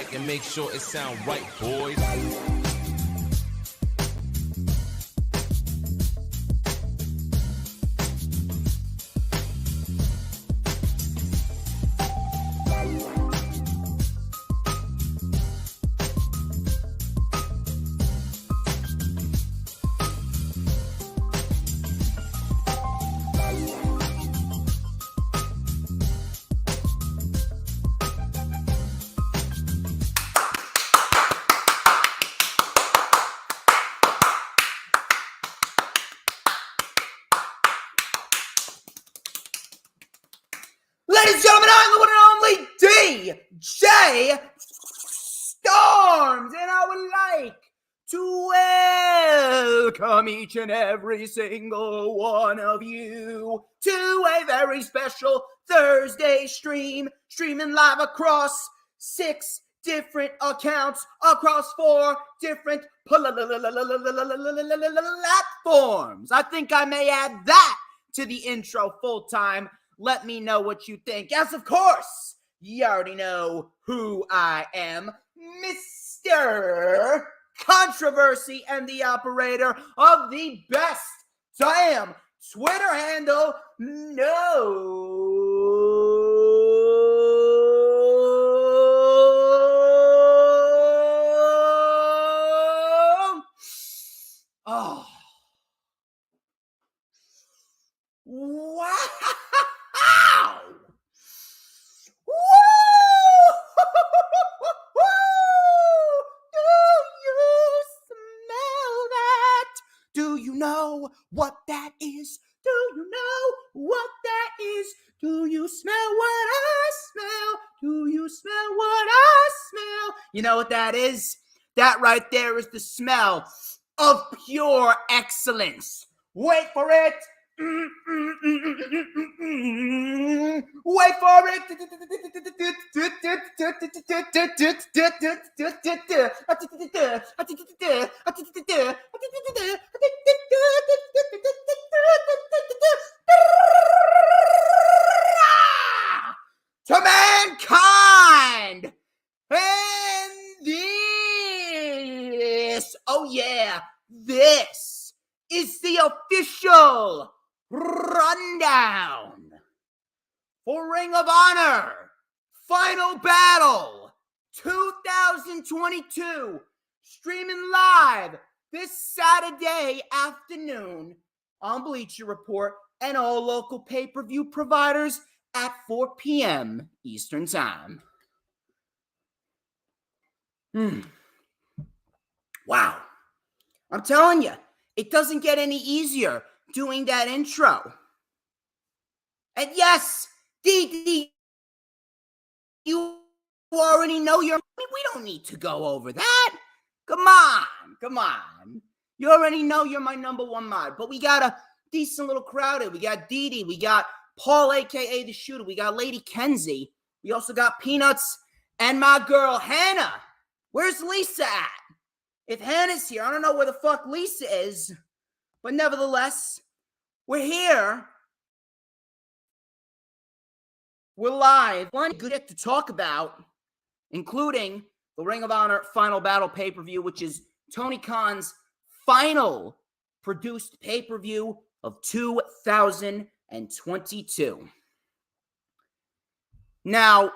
mic and make sure it sound right, boys. Ladies and gentlemen, I'm the one and only DJ Storms, and I would like to welcome each and every single one of you to a very special Thursday stream, streaming live across 6 different accounts, across 4 different platforms. I think I may add that to the intro full time. Let me know what you think. Yes, of course, you already know who I am, Mr. Controversy and the operator of the best damn Twitter handle Oh. Wow! Woo! Do you smell that? Do you know what that is? Do you know what that is? Do you smell what I smell? Do you smell what I smell? You know what that is? That right there is the smell of pure excellence. Wait for it. Wait for it. To mankind. And this, oh yeah, this is the official rundown for Ring of Honor Final Battle 2022, streaming live this Saturday afternoon on Bleacher Report and all local pay-per-view providers at 4 p.m. Eastern Time. Wow. I'm telling you, it doesn't get any easier doing that intro. And yes, Dee, you already know we don't need to go over that. Come on. You already know you're my number one mod. But we got a decent little crowd here. We got Dee, we got Paul, a.k.a. The Shooter. We got Lady Kenzie. We also got Peanuts and my girl, Hannah. Where's Lisa at? If Hannah's here, I don't know where the fuck Lisa is. But nevertheless, we're here. We're live. Plenty good to talk about, including the Ring of Honor Final Battle pay-per-view, which is Tony Khan's final produced pay-per-view of 2022. Now,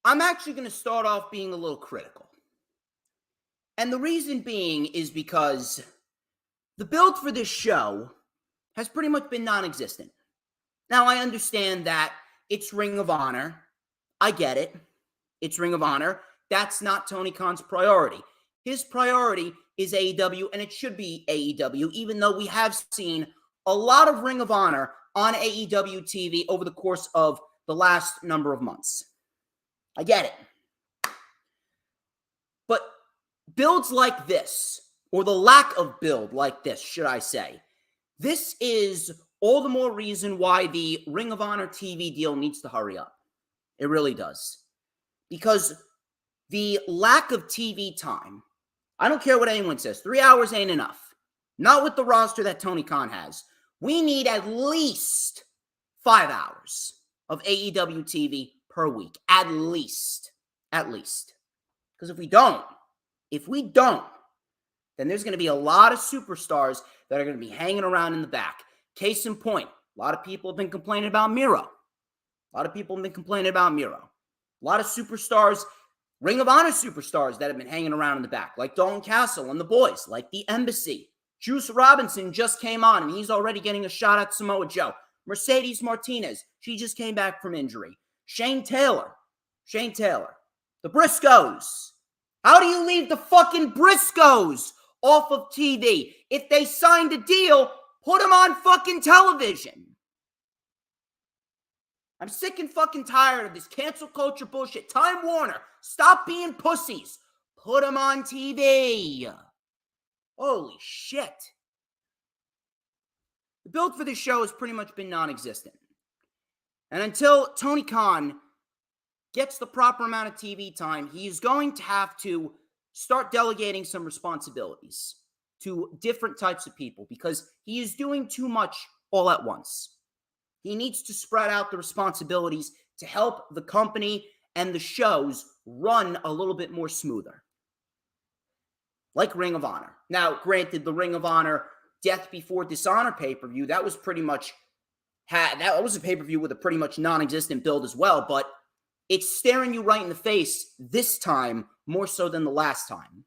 I'm actually going to start off being a little critical. And the reason being is because the build for this show has pretty much been non-existent. Now, I understand that it's Ring of Honor. I get it. It's Ring of Honor. That's not Tony Khan's priority. His priority is AEW, and it should be AEW, even though we have seen a lot of Ring of Honor on AEW TV over the course of the last number of months. I get it. But builds like this, or the lack of build like this, should I say, this is all the more reason why the Ring of Honor TV deal needs to hurry up. It really does. Because the lack of TV time, I don't care what anyone says, 3 hours ain't enough. Not with the roster that Tony Khan has. We need at least 5 hours of AEW TV per week, at least. At least. Because if we don't, then there's going to be a lot of superstars that are going to be hanging around in the back. Case in point, a lot of people have been complaining about Miro. A lot of superstars, Ring of Honor superstars that have been hanging around in the back, like Dalton Castle and the boys, like the Embassy. Juice Robinson just came on, and he's already getting a shot at Samoa Joe. Mercedes Martinez, she just came back from injury. Shane Taylor. The Briscoes. How do you leave the fucking Briscoes off of TV? If they signed a deal, put them on fucking television. I'm sick and fucking tired of this cancel culture bullshit. Time Warner, stop being pussies. Put them on TV. Holy shit. The build for this show has pretty much been non-existent. And until Tony Khan gets the proper amount of TV time, he's going to have to start delegating some responsibilities to different types of people because he is doing too much all at once. He needs to spread out the responsibilities to help the company and the shows run a little bit more smoother. Like Ring of Honor. Now, granted, the Ring of Honor Death Before Dishonor pay-per-view, that was pretty much, that was a pay-per-view with a pretty much non-existent build as well, but it's staring you right in the face this time more so than the last time.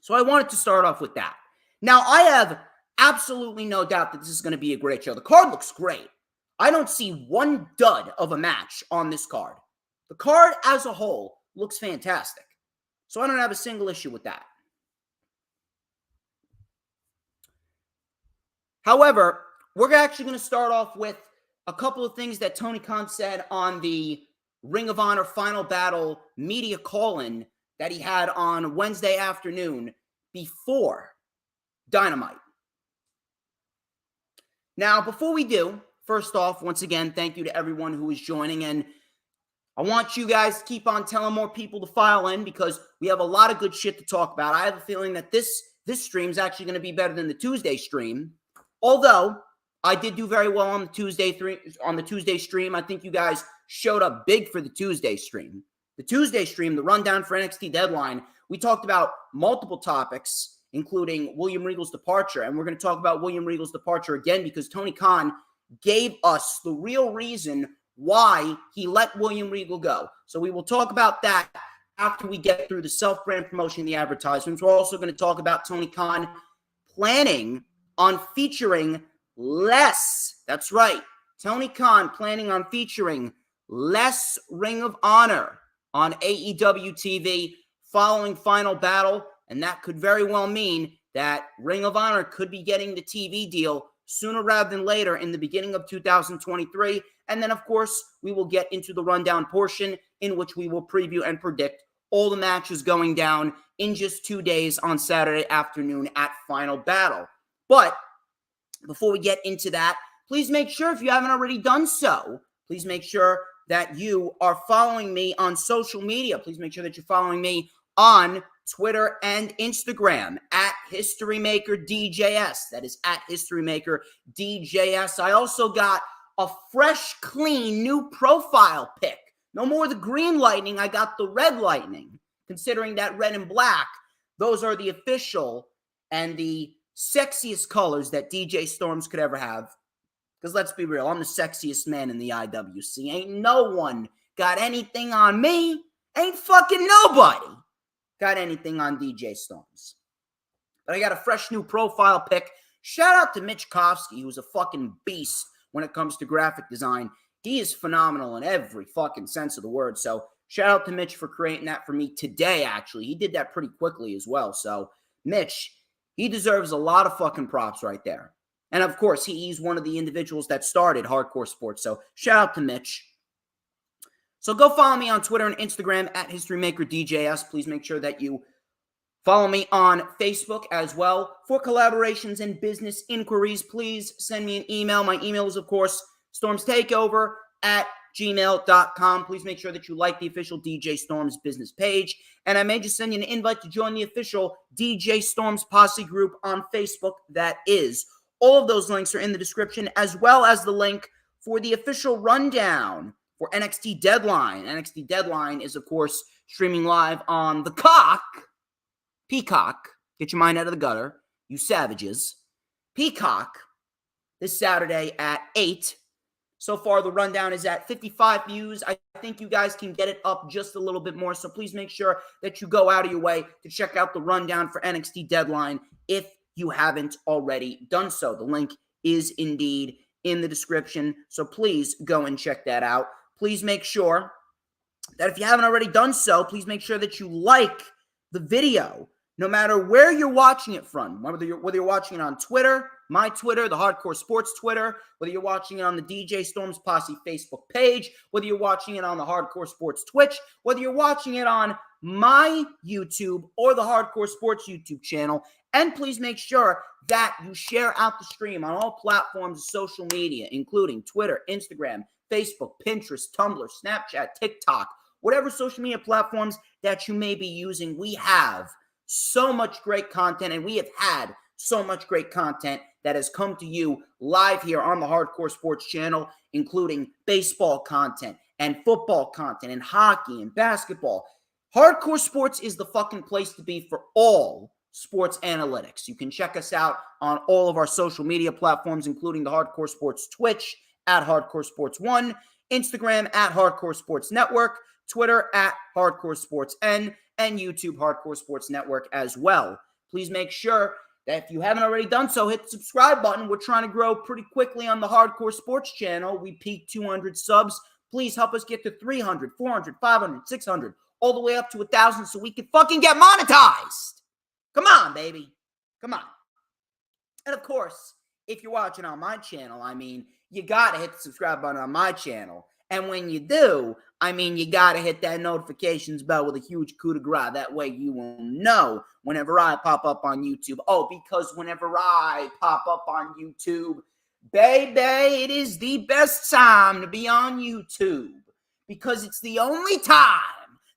So I wanted to start off with that. Now, I have absolutely no doubt that this is going to be a great show. The card looks great. I don't see one dud of a match on this card. The card as a whole looks fantastic. So I don't have a single issue with that. However, we're actually going to start off with a couple of things that Tony Khan said on the Ring of Honor Final Battle media call-in that he had on Wednesday afternoon before Dynamite. Now, before we do, first off, once again, thank you to everyone who is joining, and I want you guys to keep on telling more people to file in because we have a lot of good shit to talk about. I have a feeling that this stream is actually going to be better than the Tuesday stream, although I did do very well on the Tuesday stream. I think you guys showed up big for the Tuesday stream. The Tuesday stream, the rundown for NXT Deadline, we talked about multiple topics, including William Regal's departure. And we're going to talk about William Regal's departure again because Tony Khan gave us the real reason why he let William Regal go. So we will talk about that after we get through the self-brand promotion and the advertisements. We're also going to talk about Tony Khan planning on featuring less. That's right. Tony Khan planning on featuring less Ring of Honor on AEW TV following Final Battle. And that could very well mean that Ring of Honor could be getting the TV deal sooner rather than later in the beginning of 2023. And then, of course, we will get into the rundown portion in which we will preview and predict all the matches going down in just 2 days on Saturday afternoon at Final Battle. But before we get into that, please make sure, if you haven't already done so, please make sure that you are following me on social media. Please make sure that you're following me on Twitter and Instagram at HistoryMakerDJS. That is at HistoryMakerDJS. I also got a fresh, clean, new profile pic. No more the green lightning. I got the red lightning. Considering that red and black, those are the official and the sexiest colors that DJ Storms could ever have. Because let's be real, I'm the sexiest man in the IWC. Ain't no one got anything on me. Ain't fucking nobody got anything on DJ Storms. But I got a fresh new profile pic. Shout out to Mitch Kofsky, who's a fucking beast when it comes to graphic design. He is phenomenal in every fucking sense of the word. So shout out to Mitch for creating that for me today, actually. He did that pretty quickly as well. So Mitch, he deserves a lot of fucking props right there. And of course, he's one of the individuals that started hardcore sports. So shout out to Mitch. So go follow me on Twitter and Instagram at HistoryMakerDJS. Please make sure that you follow me on Facebook as well. For collaborations and business inquiries, please send me an email. My email is, of course, StormsTakeOver@gmail.com. Please make sure that you like the official DJ Storms business page. And I may just send you an invite to join the official DJ Storms Posse group on Facebook. That is. All of those links are in the description, as well as the link for the official rundown for NXT Deadline. NXT Deadline is, of course, streaming live on the Peacock. Get your mind out of the gutter, you savages. Peacock this Saturday at 8. So far, the rundown is at 55 views. I think you guys can get it up just a little bit more. So please make sure that you go out of your way to check out the rundown for NXT Deadline if you haven't already done so. The link is indeed in the description. So please go and check that out. Please make sure that if you haven't already done so, please make sure that you like the video, no matter where you're watching it from, whether you're watching it on Twitter, my Twitter, the Hardcore Sports Twitter, whether you're watching it on the DJ Storms Posse Facebook page, whether you're watching it on the Hardcore Sports Twitch, whether you're watching it on my YouTube or the Hardcore Sports YouTube channel. And please make sure that you share out the stream on all platforms of social media, including Twitter, Instagram, Facebook, Pinterest, Tumblr, Snapchat, TikTok, whatever social media platforms that you may be using. We have so much great content, and we have had so much great content that has come to you live here on the Hardcore Sports channel, including baseball content and football content and hockey and basketball. Hardcore Sports is the fucking place to be for all sports analytics. You can check us out on all of our social media platforms, including the Hardcore Sports Twitch at Hardcore Sports 1, Instagram at Hardcore Sports Network, Twitter at Hardcore Sports N, and YouTube Hardcore Sports Network as well. Please make sure that if you haven't already done so, hit the subscribe button. We're trying to grow pretty quickly on the Hardcore Sports channel. We peaked 200 subs. Please help us get to 300, 400, 500, 600, all the way up to 1,000 so we can fucking get monetized. Come on, baby. Come on. And of course, if you're watching on my channel, you got to hit the subscribe button on my channel. And when you do, you got to hit that notifications bell with a huge coup de grace. That way you will know whenever I pop up on YouTube. Oh, because whenever I pop up on YouTube, baby, it is the best time to be on YouTube. Because it's the only time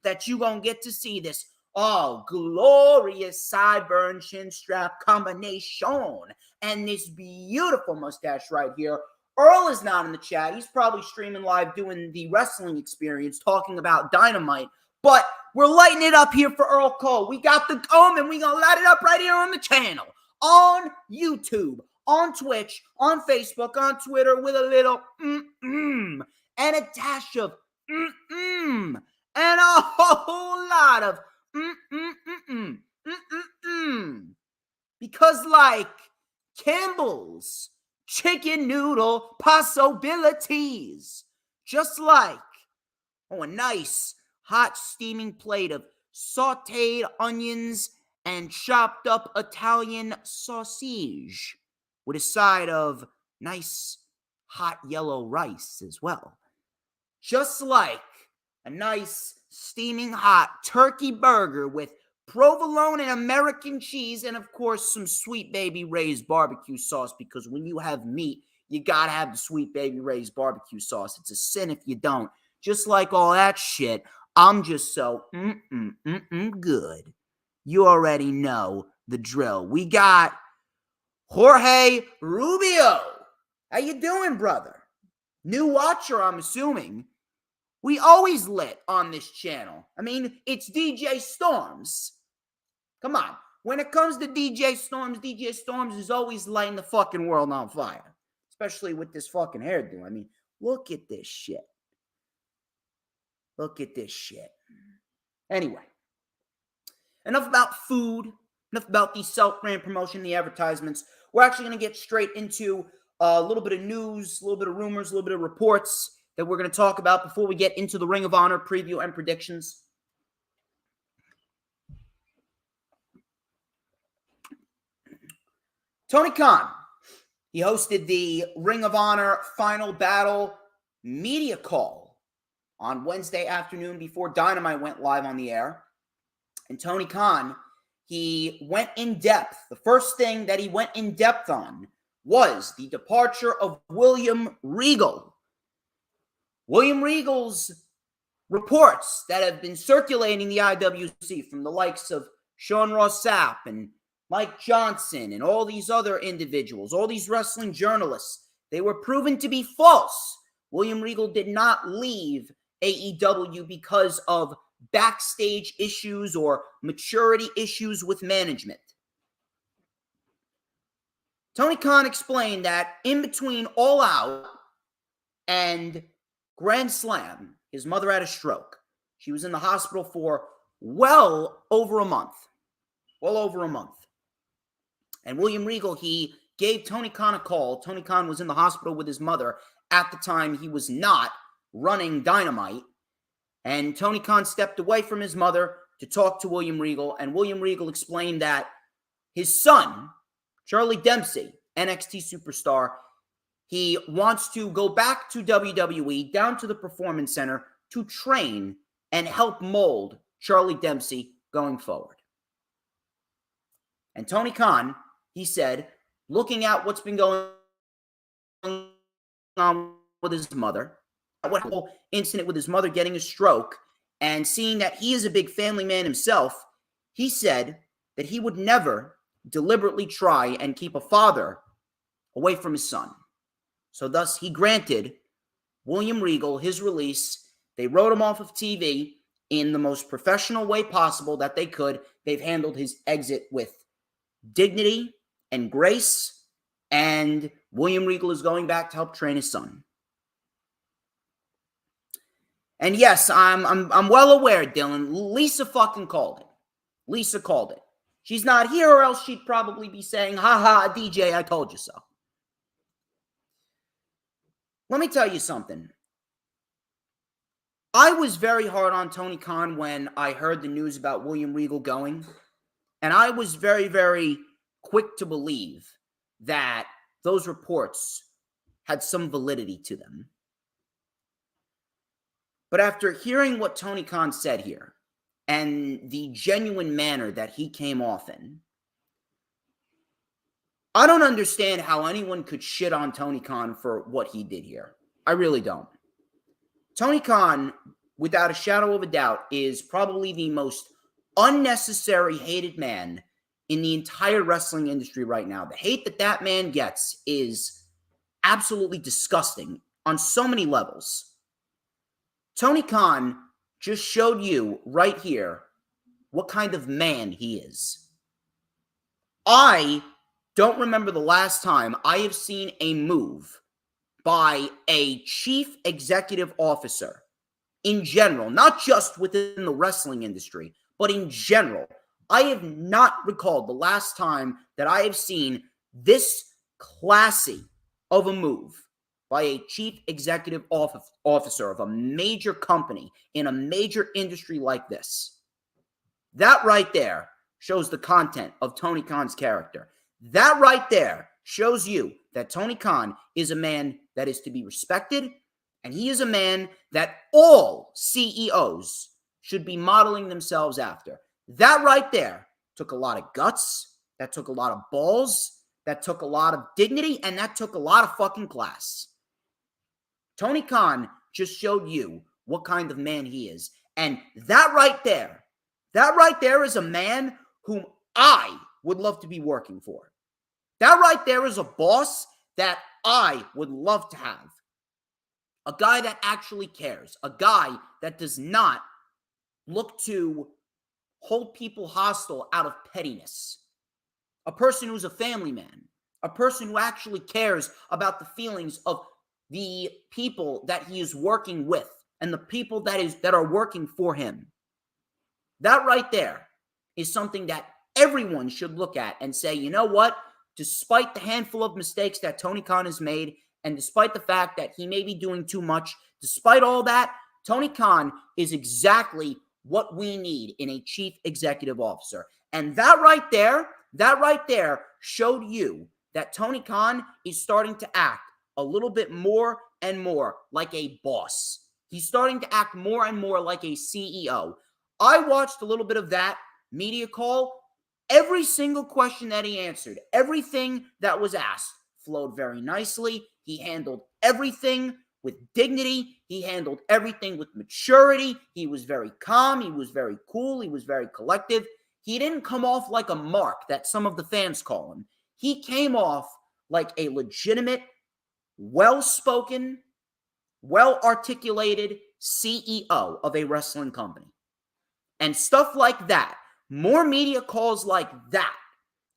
that you're going to get to see this glorious sideburn chin strap combination and this beautiful mustache right here. Earl is not in the chat. He's probably streaming live doing the wrestling experience, talking about Dynamite. But we're lighting it up here for Earl Cole. We got the comb, and we're going to light it up right here on the channel, on YouTube, on Twitch, on Facebook, on Twitter, with a little and a dash of and a whole lot of Because like Campbell's chicken noodle possibilities. Just like, a nice hot steaming plate of sauteed onions and chopped up Italian sausage with a side of nice hot yellow rice as well. Just like a nice steaming hot turkey burger with provolone and American cheese, and of course some Sweet Baby Ray's barbecue sauce, because when you have meat, you gotta have the Sweet Baby Ray's barbecue sauce. It's a sin if you don't. Just like all that shit, I'm just so good. You already know the drill. We got Jorge Rubio. How you doing, brother? New watcher, I'm assuming. We always lit on this channel. It's DJ Storms. Come on. When it comes to DJ Storms is always lighting the fucking world on fire. Especially with this fucking hairdo. Look at this shit. Look at this shit. Anyway. Enough about food. Enough about the self-brand promotion, the advertisements. We're actually going to get straight into a little bit of news, a little bit of rumors, a little bit of reports that we're going to talk about before we get into the Ring of Honor preview and predictions. Tony Khan, he hosted the Ring of Honor Final Battle media call on Wednesday afternoon before Dynamite went live on the air. And Tony Khan, he went in depth. The first thing that he went in depth on was the departure of William Regal. William Regal's reports that have been circulating the IWC from the likes of Sean Ross Sapp and Mike Johnson and all these other individuals, all these wrestling journalists, they were proven to be false William Regal did not leave AEW because of backstage issues or maturity issues with management. Tony Khan explained that in between All Out and Grand Slam, his mother had a stroke. She was in the hospital for well over a month. And William Regal, he gave Tony Khan a call. Tony Khan was in the hospital with his mother. At the time, he was not running Dynamite. And Tony Khan stepped away from his mother to talk to William Regal. And William Regal explained that his son, Charlie Dempsey, NXT superstar, he wants to go back to WWE, down to the Performance Center, to train and help mold Charlie Dempsey going forward. And Tony Khan, he said, looking at what's been going on with his mother, what whole incident with his mother getting a stroke, and seeing that he is a big family man himself, he said that he would never deliberately try and keep a father away from his son. So thus, he granted William Regal his release. They wrote him off of TV in the most professional way possible that they could. They've handled his exit with dignity and grace, and William Regal is going back to help train his son. And yes, I'm well aware, Dylan. Lisa fucking called it. Lisa called it. She's not here, or else she'd probably be saying, "Ha DJ, I told you so." Let me tell you something. I was very hard on Tony Khan when I heard the news about William Regal going. And I was very, very quick to believe that those reports had some validity to them. But after hearing what Tony Khan said here, and the genuine manner that he came off in, I don't understand how anyone could shit on Tony Khan for what he did here. I really don't. Tony Khan, without a shadow of a doubt, is probably the most unnecessary hated man in the entire wrestling industry right now. The hate that that man gets is absolutely disgusting on so many levels. Tony Khan just showed you right here what kind of man he is. I don't remember the last time I have seen a move by a chief executive officer in general, not just within the wrestling industry, but in general. I have not recalled the last time that I have seen this classy of a move by a chief executive officer of a major company in a major industry like this. That right there shows the content of Tony Khan's character. That right there shows you that Tony Khan is a man that is to be respected, and he is a man that all CEOs should be modeling themselves after. That right there took a lot of guts, that took a lot of balls, that took a lot of dignity, and that took a lot of fucking class. Tony Khan just showed you what kind of man he is. And that right there is a man whom I would love to be working for. That right there is a boss that I would love to have. A guy that actually cares. A guy that does not look to hold people hostile out of pettiness. A person who's a family man. A person who actually cares about the feelings of the people that he is working with and the people that are working for him. That right there is something that everyone should look at and say, you know what? Despite the handful of mistakes that Tony Khan has made, and despite the fact that he may be doing too much, despite all that, Tony Khan is exactly what we need in a chief executive officer. And that right there showed you that Tony Khan is starting to act a little bit more and more like a boss. He's starting to act more and more like a CEO. I watched a little bit of that media call. Every single question that he answered, everything that was asked, flowed very nicely. He handled everything with dignity. He handled everything with maturity. He was very calm. He was very cool. He was very collective. He didn't come off like a mark that some of the fans call him. He came off like a legitimate, well-spoken, well-articulated CEO of a wrestling company. And stuff like that, more media calls like that,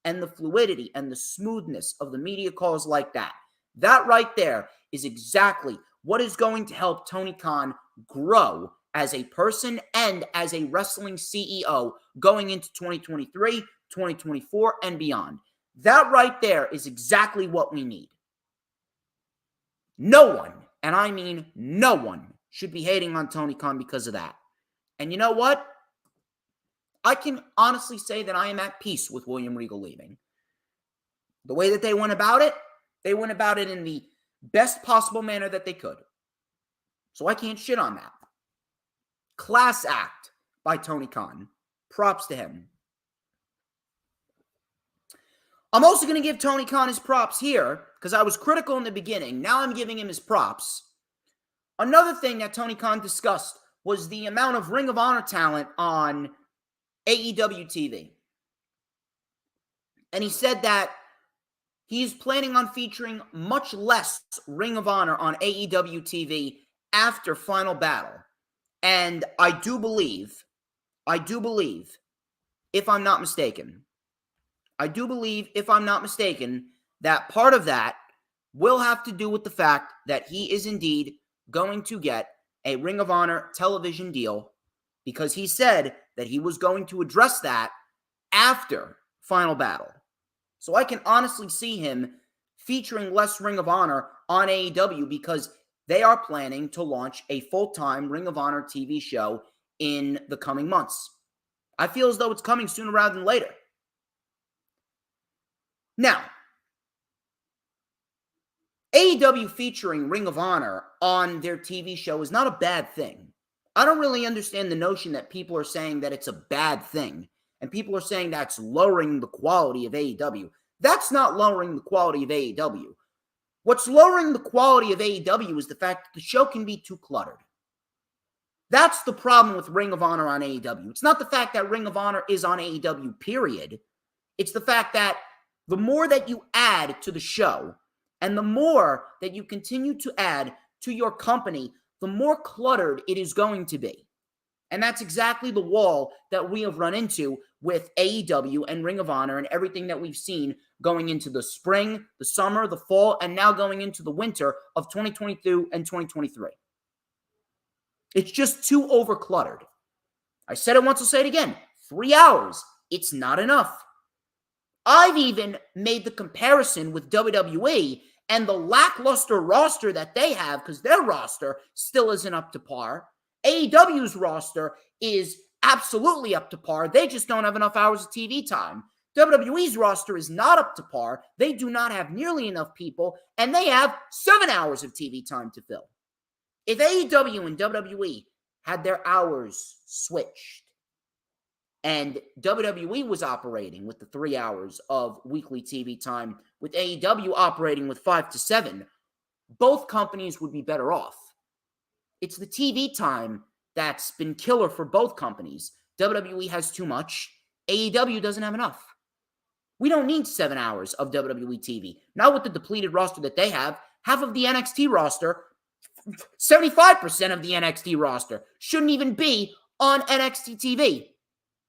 and the fluidity and the smoothness of the media calls like that, that right there is exactly what is going to help Tony Khan grow as a person and as a wrestling CEO going into 2023, 2024, and beyond. That right there is exactly what we need. No one, and I mean no one, should be hating on Tony Khan because of that. And you know what? I can honestly say that I am at peace with William Regal leaving. The way that they went about it in the best possible manner that they could. So I can't shit on that. Class act by Tony Khan. Props to him. I'm also going to give Tony Khan his props here because I was critical in the beginning. Now I'm giving him his props. Another thing that Tony Khan discussed was the amount of Ring of Honor talent on AEW TV. And he said that he's planning on featuring much less Ring of Honor on AEW TV after Final Battle. And I do believe, if I'm not mistaken, that part of that will have to do with the fact that he is indeed going to get a Ring of Honor television deal, because he said that he was going to address that after Final Battle. So I can honestly see him featuring less Ring of Honor on AEW because they are planning to launch a full-time Ring of Honor TV show in the coming months. I feel as though it's coming sooner rather than later. Now, AEW featuring Ring of Honor on their TV show is not a bad thing. I don't really understand the notion that people are saying that it's a bad thing, and people are saying that's lowering the quality of AEW. That's not lowering the quality of AEW. What's lowering the quality of AEW is the fact that the show can be too cluttered. That's the problem with Ring of Honor on AEW. It's not the fact that Ring of Honor is on AEW, period. It's the fact that the more that you add to the show, and the more that you continue to add to your company, the more cluttered it is going to be. And that's exactly the wall that we have run into with AEW and Ring of Honor and everything that we've seen going into the spring, the summer, the fall, and now going into the winter of 2022 and 2023. It's just too overcluttered. I said it once, I'll say it again. 3 hours, it's not enough. I've even made the comparison with WWE and the lackluster roster that they have, because their roster still isn't up to par. AEW's roster is absolutely up to par. They just don't have enough hours of TV time. WWE's roster is not up to par. They do not have nearly enough people, and they have 7 hours of TV time to fill. If AEW and WWE had their hours switched, and WWE was operating with the 3 hours of weekly TV time, with AEW operating with 5 to 7, both companies would be better off. It's the TV time that's been killer for both companies. WWE has too much. AEW doesn't have enough. We don't need 7 hours of WWE TV. Not with the depleted roster that they have. Half of the NXT roster, 75% of the NXT roster, shouldn't even be on NXT TV.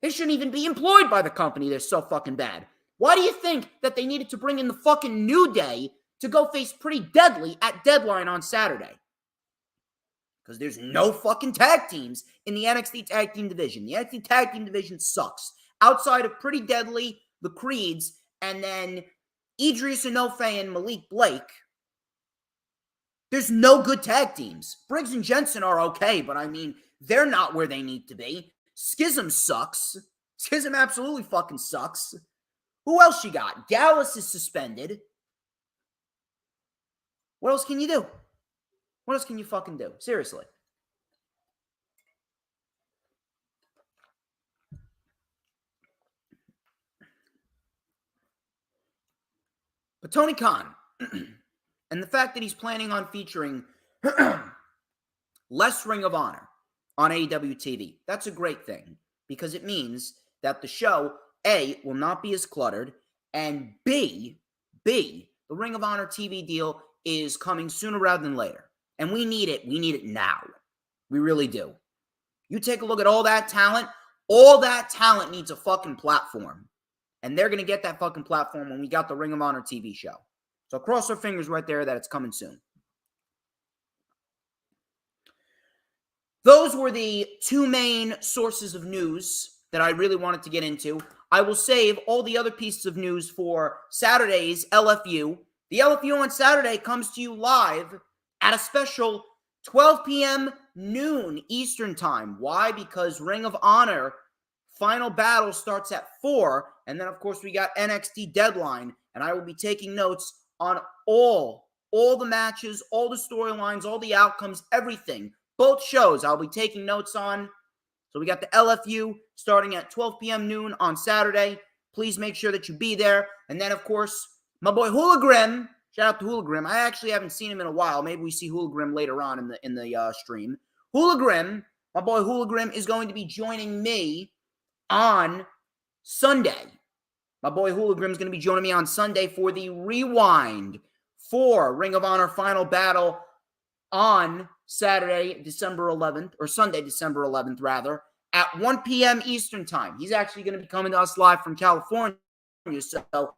They shouldn't even be employed by the company. They're so fucking bad. Why do you think that they needed to bring in the fucking New Day to go face Pretty Deadly at Deadline on Saturday? Because there's no fucking tag teams in the NXT tag team division. The NXT tag team division sucks. Outside of Pretty Deadly, the Creeds, and then Idris Enofe and Malik Blake, there's no good tag teams. Briggs and Jensen are okay, but I mean, they're not where they need to be. Schism sucks. Schism absolutely fucking sucks. Who else you got? Gallus is suspended. What else can you do? What else can you fucking do? Seriously. But Tony Khan, and the fact that he's planning on featuring less Ring of Honor on AEW TV, that's a great thing, because it means that the show, A, will not be as cluttered, and B, the Ring of Honor TV deal is coming sooner rather than later. And we need it. We need it now. We really do. You take a look at all that talent. All that talent needs a fucking platform. And they're going to get that fucking platform when we got the Ring of Honor TV show. So cross our fingers right there that it's coming soon. Those were the two main sources of news that I really wanted to get into. I will save all the other pieces of news for Saturday's LFU. The LFU on Saturday comes to you live at a special 12 p.m. noon Eastern time. Why? Because Ring of Honor Final Battle starts at 4. And then, of course, we got NXT Deadline. And I will be taking notes on all the matches, all the storylines, all the outcomes, everything. Both shows I'll be taking notes on. So we got the LFU starting at 12 p.m. noon on Saturday. Please make sure that you be there. And then, of course, my boy Hoolagrim. Shout out to Hoolagrim. I actually haven't seen him in a while. Maybe we see Hoolagrim later on in the stream. Hoolagrim, my boy Hoolagrim, is going to be joining me on Sunday. My boy Hoolagrim is going to be joining me on Sunday for the rewind for Ring of Honor Final Battle on Saturday, December 11th, or Sunday, December 11th, rather, at 1 p.m. Eastern Time. He's actually going to be coming to us live from California, so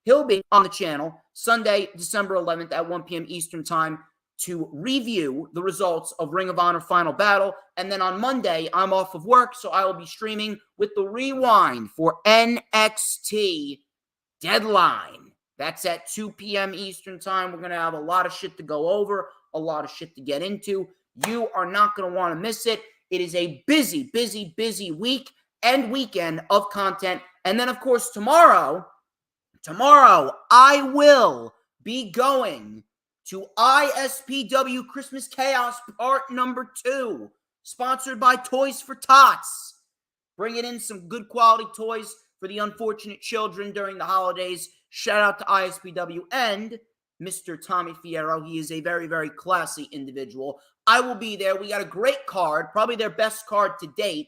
he'll be on the channel Sunday, December 11th at 1 p.m. Eastern Time to review the results of Ring of Honor Final Battle. And then on Monday, I'm off of work, so I will be streaming with the rewind for NXT Deadline. That's at 2 p.m. Eastern Time. We're going to have a lot of shit to go over, a lot of shit to get into. You are not going to want to miss it. It is a busy, busy, busy week and weekend of content. And then, of course, tomorrow, I will be going to ISPW Christmas Chaos Part Number 2, sponsored by Toys for Tots. Bringing in some good quality toys for the unfortunate children during the holidays. Shout out to ISPW and Mr. Tommy Fierro. He is a very, very classy individual. I will be there. We got a great card, probably their best card to date.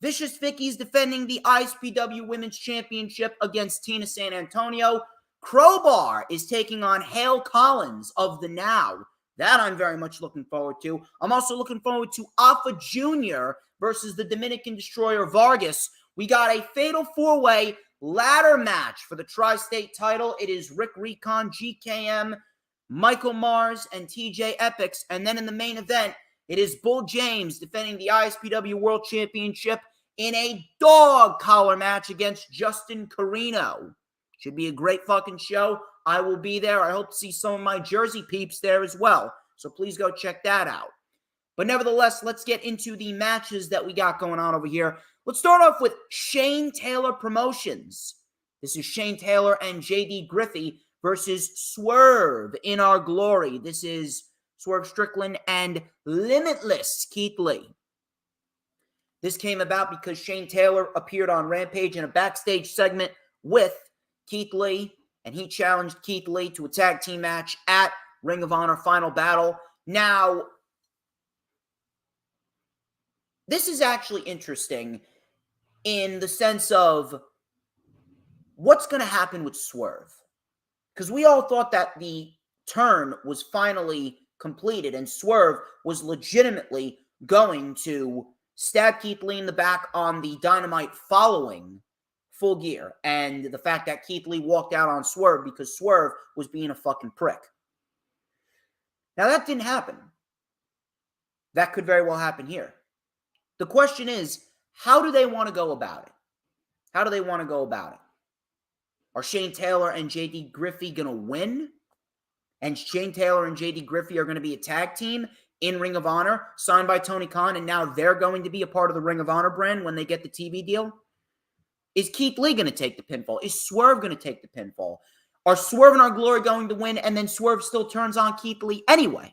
Vicious Vicky's defending the ISPW Women's Championship against Tina San Antonio. Crowbar is taking on Hale Collins of the Now. That I'm very much looking forward to. I'm also looking forward to Alpha Jr. versus the Dominican Destroyer Vargas. We got a fatal four-way ladder match for the Tri-State title. It is Rick Recon, GKM, Michael Mars, and TJ Epics. And then in the main event, it is Bull James defending the ISPW World Championship in a dog collar match against Justin Carino. Should be a great fucking show. I will be there. I hope to see some of my Jersey peeps there as well. So please go check that out. But nevertheless, let's get into the matches that we got going on over here. Let's start off with Shane Taylor Promotions. This is Shane Taylor and JD Griffey versus Swerve in Our Glory. This is Swerve Strickland and Limitless Keith Lee. This came about because Shane Taylor appeared on Rampage in a backstage segment with Keith Lee, and he challenged Keith Lee to a tag team match at Ring of Honor Final Battle. Now, this is actually interesting in the sense of what's going to happen with Swerve. Because we all thought that the turn was finally completed and Swerve was legitimately going to stab Keith Lee in the back on the Dynamite following Full Gear. And the fact that Keith Lee walked out on Swerve because Swerve was being a fucking prick. Now, that didn't happen. That could very well happen here. The question is, how do they want to go about it? How do they want to go about it? Are Shane Taylor and JD Griffey going to win? And Shane Taylor and JD Griffey are going to be a tag team in Ring of Honor, signed by Tony Khan, and now they're going to be a part of the Ring of Honor brand when they get the TV deal? Is Keith Lee going to take the pinfall? Is Swerve going to take the pinfall? Are Swerve and Our Glory going to win, and then Swerve still turns on Keith Lee anyway?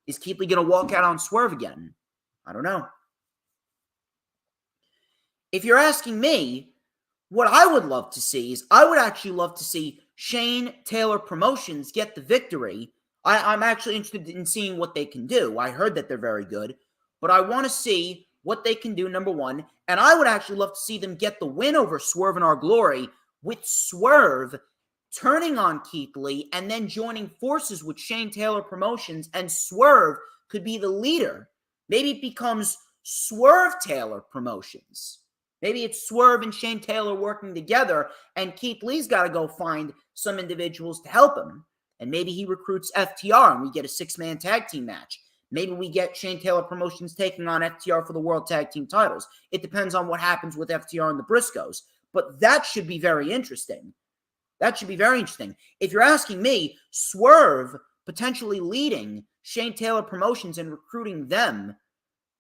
Is Keith Lee going to walk out on Swerve again? I don't know. If you're asking me, what I would love to see is I would actually love to see Shane Taylor Promotions get the victory. I'm actually interested in seeing what they can do. I heard that they're very good, but I want to see what they can do, number one. And I would actually love to see them get the win over Swerve and Our Glory with Swerve turning on Keith Lee and then joining forces with Shane Taylor Promotions, and Swerve could be the leader. Maybe it becomes Swerve Taylor Promotions. Maybe it's Swerve and Shane Taylor working together, and Keith Lee's got to go find some individuals to help him. And maybe he recruits FTR and we get a 6-man tag team match. Maybe we get Shane Taylor Promotions taking on FTR for the World Tag Team titles. It depends on what happens with FTR and the Briscoes. But that should be very interesting. That should be very interesting. If you're asking me, Swerve potentially leading Shane Taylor Promotions and recruiting them,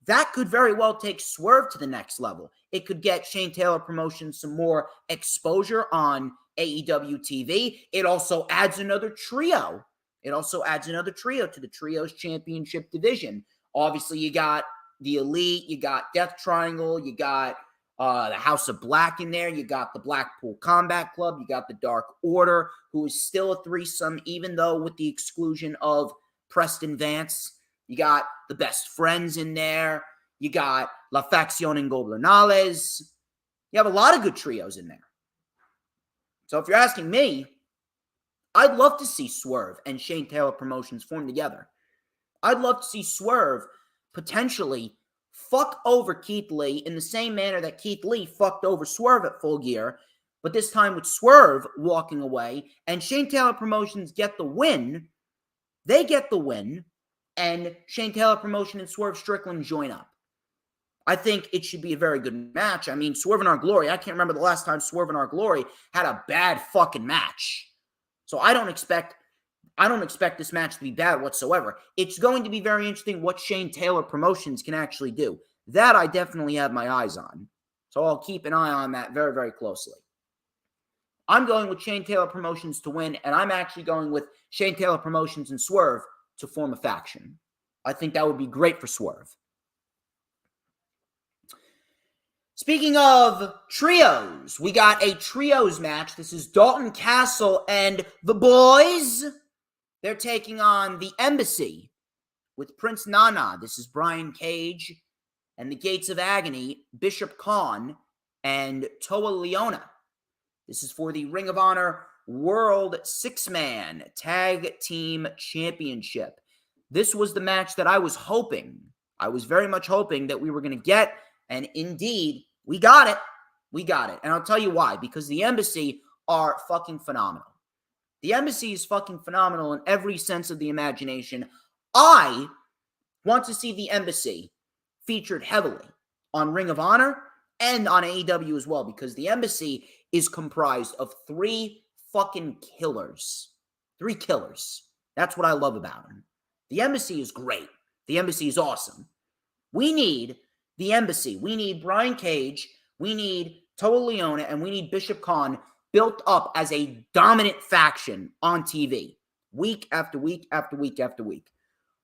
that could very well take Swerve to the next level. It could get Shane Taylor Promotions some more exposure on AEW TV. It also adds another trio. It also adds another trio to the Trios Championship division. Obviously, you got the Elite, you got Death Triangle, you got the House of Black in there, you got the Blackpool Combat Club, you got the Dark Order, who is still a threesome, even though with the exclusion of Preston Vance. You got the Best Friends in there. You got La Facción Ingobernales. You have a lot of good trios in there. So if you're asking me, I'd love to see Swerve and Shane Taylor Promotions form together. I'd love to see Swerve potentially fuck over Keith Lee in the same manner that Keith Lee fucked over Swerve at Full Gear, but this time with Swerve walking away, and Shane Taylor Promotions get the win. They get the win, and Shane Taylor Promotion and Swerve Strickland join up. I think it should be a very good match. I mean, Swerve in Our Glory, I can't remember the last time Swerve in Our Glory had a bad fucking match. So I don't expect this match to be bad whatsoever. It's going to be very interesting what Shane Taylor Promotions can actually do. That I definitely have my eyes on. So I'll keep an eye on that very, very closely. I'm going with Shane Taylor Promotions to win, and I'm actually going with Shane Taylor Promotions and Swerve to form a faction. I think that would be great for Swerve. Speaking of trios, we got a trios match. This is Dalton Castle and the boys. They're taking on the Embassy with Prince Nana. This is Brian Cage and the Gates of Agony, Bishop Khan and Toa Leona. This is for the Ring of Honor World 6-Man Tag Team Championship. This was the match that I was very much hoping that we were going to get, and indeed, we got it. We got it. And I'll tell you why. Because the Embassy are fucking phenomenal. The Embassy is fucking phenomenal in every sense of the imagination. I want to see the Embassy featured heavily on Ring of Honor and on AEW as well, because the Embassy is comprised of 3 fucking killers. 3 killers. That's what I love about them. The Embassy is great. The Embassy is awesome. We need the Embassy. We need Brian Cage. We need Toa Leona, and we need Bishop Khan built up as a dominant faction on TV week after week after week after week.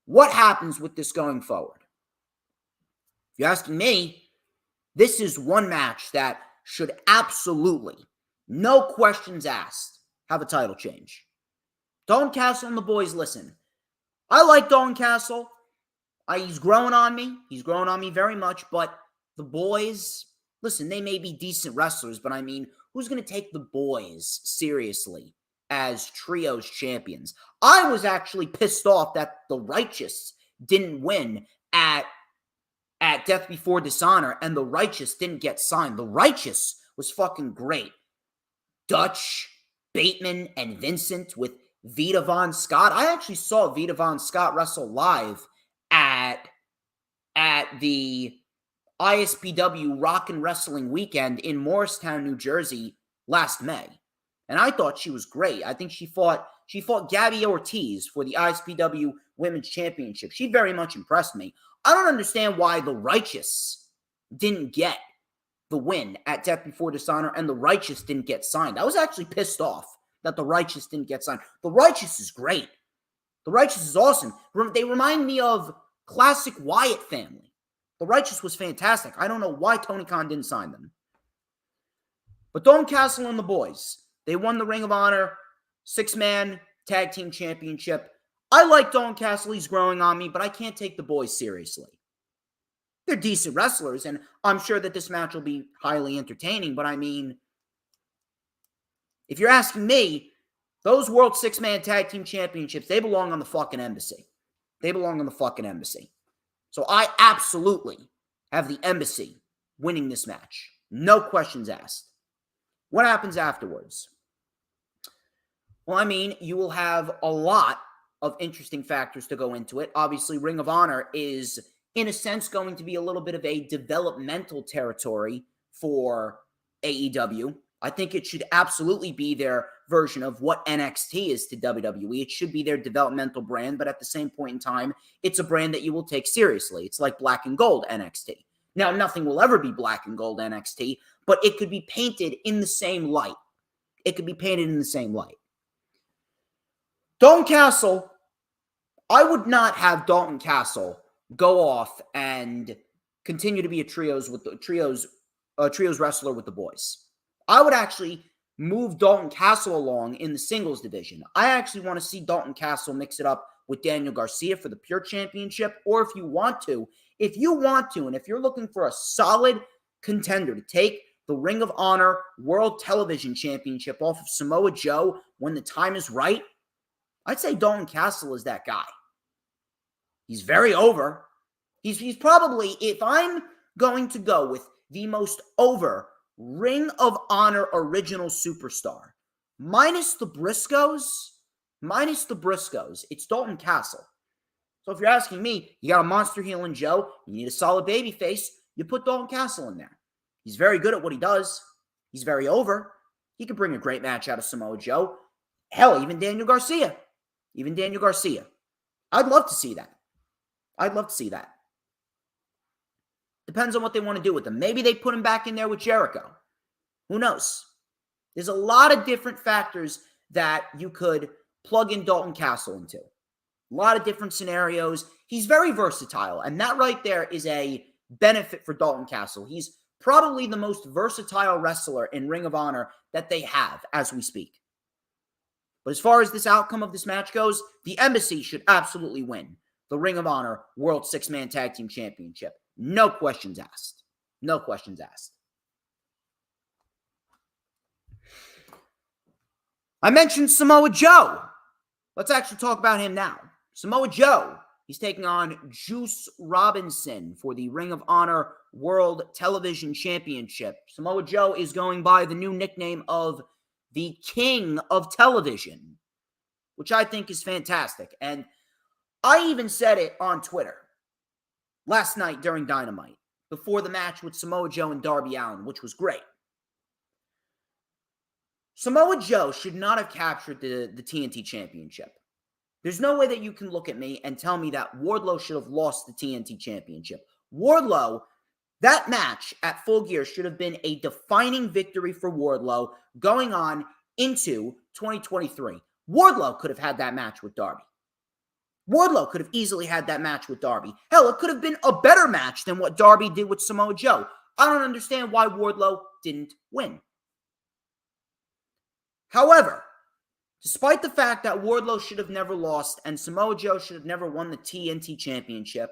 What happens with this going forward? If you're asking me, this is one match that should absolutely, no questions asked, have a title change. Dalton Castle and the boys, listen. I like Dalton Castle. He's growing on me. He's growing on me very much, but the boys, listen, they may be decent wrestlers, but I mean, who's going to take the boys seriously as trios champions? I was actually pissed off that the Righteous didn't win at Death Before Dishonor, and the Righteous didn't get signed. The Righteous was fucking great. Dutch, Bateman, and Vincent with Vita Von Scott. I actually saw Vita Von Scott wrestle live at the ISPW Rockin' Wrestling Weekend in Morristown, New Jersey last May. And I thought she was great. I think she fought Gabby Ortiz for the ISPW Women's Championship. She very much impressed me. I don't understand why the Righteous didn't get the win at Death Before Dishonor and the Righteous didn't get signed. I was actually pissed off that the Righteous didn't get signed. The Righteous is great. The Righteous is awesome. They remind me of classic Wyatt family. The Righteous was fantastic. I don't know why Tony Khan didn't sign them. But Dalton Castle and the boys, they won the Ring of Honor 6-Man Tag Team Championship. I like Dalton Castle. He's growing on me, but I can't take the boys seriously. They're decent wrestlers, and I'm sure that this match will be highly entertaining, but I mean, if you're asking me, Those World Six-Man Tag Team Championships, they belong on the fucking embassy. They belong on the fucking embassy. So I absolutely have the embassy winning this match. No questions asked. What happens afterwards? Well, I mean, you will have a lot of interesting factors to go into it. Obviously, Ring of Honor is, in a sense, going to be a little bit of a developmental territory for AEW. I think it should absolutely be their version of what NXT is to WWE. It should be their developmental brand, but at the same point in time, it's a brand that you will take seriously. It's like Black and Gold NXT. Now, nothing will ever be Black and Gold NXT, but it could be painted in the same light. It could be painted in the same light. Dalton Castle, I would not have Dalton Castle go off and continue to be a trios wrestler with the boys. I would actually move Dalton Castle along in the singles division. I actually want to see Dalton Castle mix it up with Daniel Garcia for the Pure Championship, or if you want to, and if you're looking for a solid contender to take the Ring of Honor World Television Championship off of Samoa Joe when the time is right, I'd say Dalton Castle is that guy. He's very over. He's probably, if I'm going to go with the most over Ring of Honor original superstar, minus the Briscoes, it's Dalton Castle. So if you're asking me, you got a monster heel in Joe, you need a solid baby face, you put Dalton Castle in there. He's very good at what he does. He's very over. He could bring a great match out of Samoa Joe. Hell, even Daniel Garcia. I'd love to see that. Depends on what they want to do with him. Maybe they put him back in there with Jericho. Who knows? There's a lot of different factors that you could plug in Dalton Castle into. A lot of different scenarios. He's very versatile, and that right there is a benefit for Dalton Castle. He's probably the most versatile wrestler in Ring of Honor that they have as we speak. But as far as this outcome of this match goes, the Embassy should absolutely win the Ring of Honor World Six-Man Tag Team Championship. No questions asked. I mentioned Samoa Joe. Let's actually talk about him now. Samoa Joe, he's taking on Juice Robinson for the Ring of Honor World Television Championship. Samoa Joe is going by the new nickname of the King of Television, which I think is fantastic. And I even said it on Twitter last night during Dynamite, before the match with Samoa Joe and Darby Allin, which was great. Samoa Joe should not have captured the TNT Championship. There's no way that you can look at me and tell me that Wardlow should have lost the TNT Championship. Wardlow, that match at Full Gear should have been a defining victory for Wardlow going on into 2023. Wardlow could have had that match with Darby. Wardlow could have easily had that match with Darby. Hell, it could have been a better match than what Darby did with Samoa Joe. I don't understand why Wardlow didn't win. However, despite the fact that Wardlow should have never lost and Samoa Joe should have never won the TNT Championship,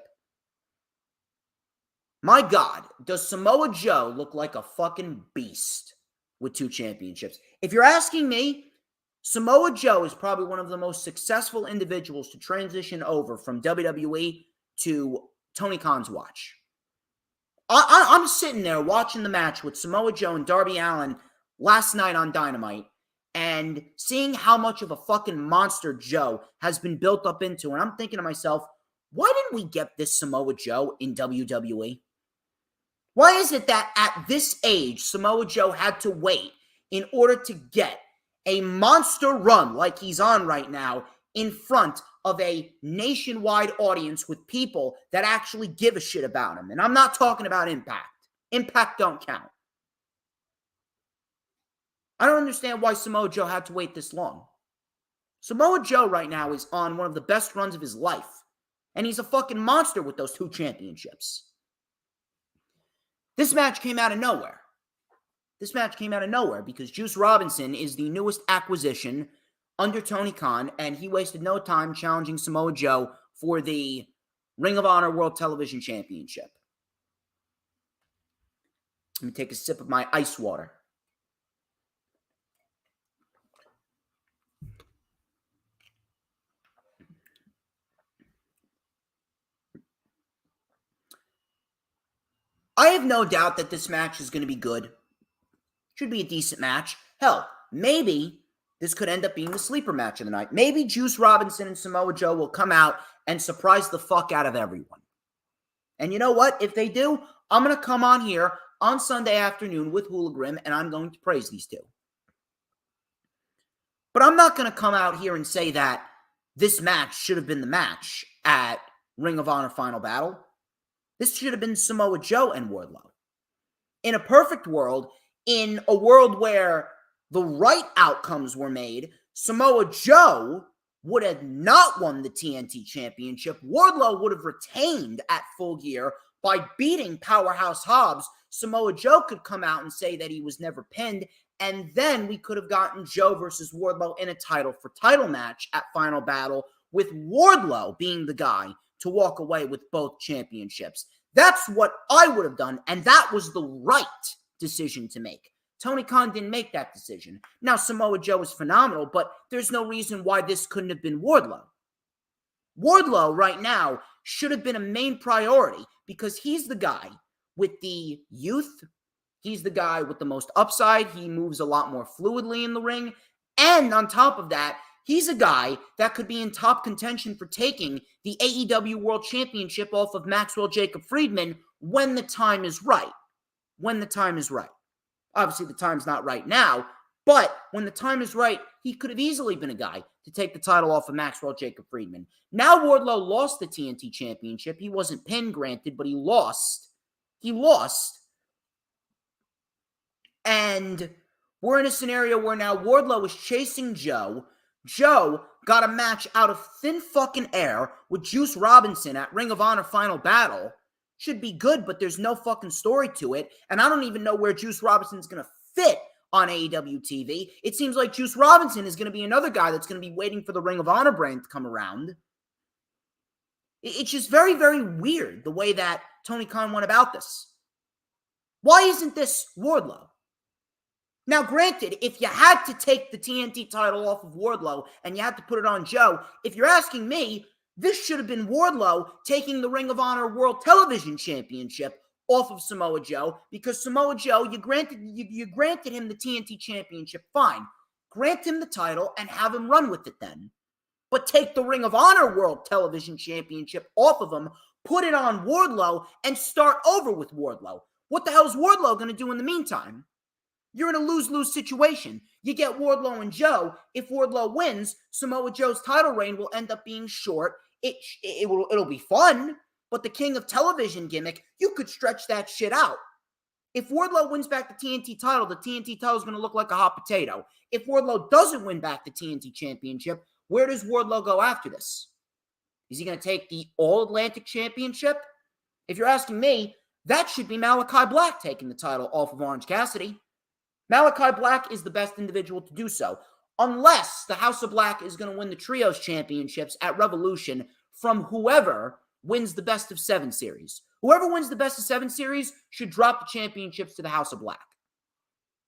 my God, does Samoa Joe look like a fucking beast with 2 championships? If you're asking me, Samoa Joe is probably one of the most successful individuals to transition over from WWE to Tony Khan's watch. I'm sitting there watching the match with Samoa Joe and Darby Allin last night on Dynamite and seeing how much of a fucking monster Joe has been built up into. And I'm thinking to myself, why didn't we get this Samoa Joe in WWE? Why is it that at this age, Samoa Joe had to wait in order to get a monster run like he's on right now in front of a nationwide audience with people that actually give a shit about him? And I'm not talking about Impact. Impact don't count. I don't understand why Samoa Joe had to wait this long. Samoa Joe right now is on one of the best runs of his life. And he's a fucking monster with those 2 championships. This match came out of nowhere. Because Juice Robinson is the newest acquisition under Tony Khan, and he wasted no time challenging Samoa Joe for the Ring of Honor World Television Championship. Let me take a sip of my ice water. I have no doubt that this match is going to be good. Should be a decent match. Hell, maybe this could end up being the sleeper match of the night. Maybe Juice Robinson and Samoa Joe will come out and surprise the fuck out of everyone. And you know what? If they do, I'm going to come on here on Sunday afternoon with Hula Grim, and I'm going to praise these two. But I'm not going to come out here and say that this match should have been the match at Ring of Honor Final Battle. This should have been Samoa Joe and Wardlow. In a perfect world, in a world where the right outcomes were made, Samoa Joe would have not won the TNT Championship. Wardlow would have retained at Full Gear by beating Powerhouse Hobbs. Samoa Joe could come out and say that he was never pinned, and then we could have gotten Joe versus Wardlow in a title-for-title match at Final Battle, with Wardlow being the guy to walk away with both championships. That's what I would have done, and that was the right decision to make. Tony Khan didn't make that decision. Now, Samoa Joe is phenomenal, but there's no reason why this couldn't have been Wardlow. Wardlow right now should have been a main priority because he's the guy with the youth. He's the guy with the most upside. He moves a lot more fluidly in the ring. And on top of that, he's a guy that could be in top contention for taking the AEW World Championship off of Maxwell Jacob Friedman when the time is right. When the time is right. Obviously, the time's not right now, but when the time is right, he could have easily been a guy to take the title off of Maxwell Jacob Friedman. Now Wardlow lost the TNT Championship. He wasn't pinned, granted, but he lost. He lost. And we're in a scenario where now Wardlow is chasing Joe. Joe got a match out of thin fucking air with Juice Robinson at Ring of Honor Final Battle. Should be good, but there's no fucking story to it. And I don't even know where Juice Robinson's going to fit on AEW TV. It seems like Juice Robinson is going to be another guy that's going to be waiting for the Ring of Honor brand to come around. It's just very, very weird the way that Tony Khan went about this. Why isn't this Wardlow? Now, granted, if you had to take the TNT title off of Wardlow and you had to put it on Joe, if you're asking me, this should have been Wardlow taking the Ring of Honor World Television Championship off of Samoa Joe, because Samoa Joe, you granted him the TNT Championship, fine. Grant him the title and have him run with it then. But take the Ring of Honor World Television Championship off of him, put it on Wardlow, and start over with Wardlow. What the hell is Wardlow going to do in the meantime? You're in a lose-lose situation. You get Wardlow and Joe. If Wardlow wins, Samoa Joe's title reign will end up being short. It'll be fun, but the King of Television gimmick, you could stretch that shit out. If Wardlow wins back the TNT title is going to look like a hot potato. If Wardlow doesn't win back the TNT Championship, where does Wardlow go after this? Is he going to take the All-Atlantic Championship? If you're asking me, that should be Malachi Black taking the title off of Orange Cassidy. Malachi Black is the best individual to do so, unless the House of Black is going to win the Trios Championships at Revolution from whoever wins the Best of 7 series. Whoever wins the Best of 7 series should drop the championships to the House of Black.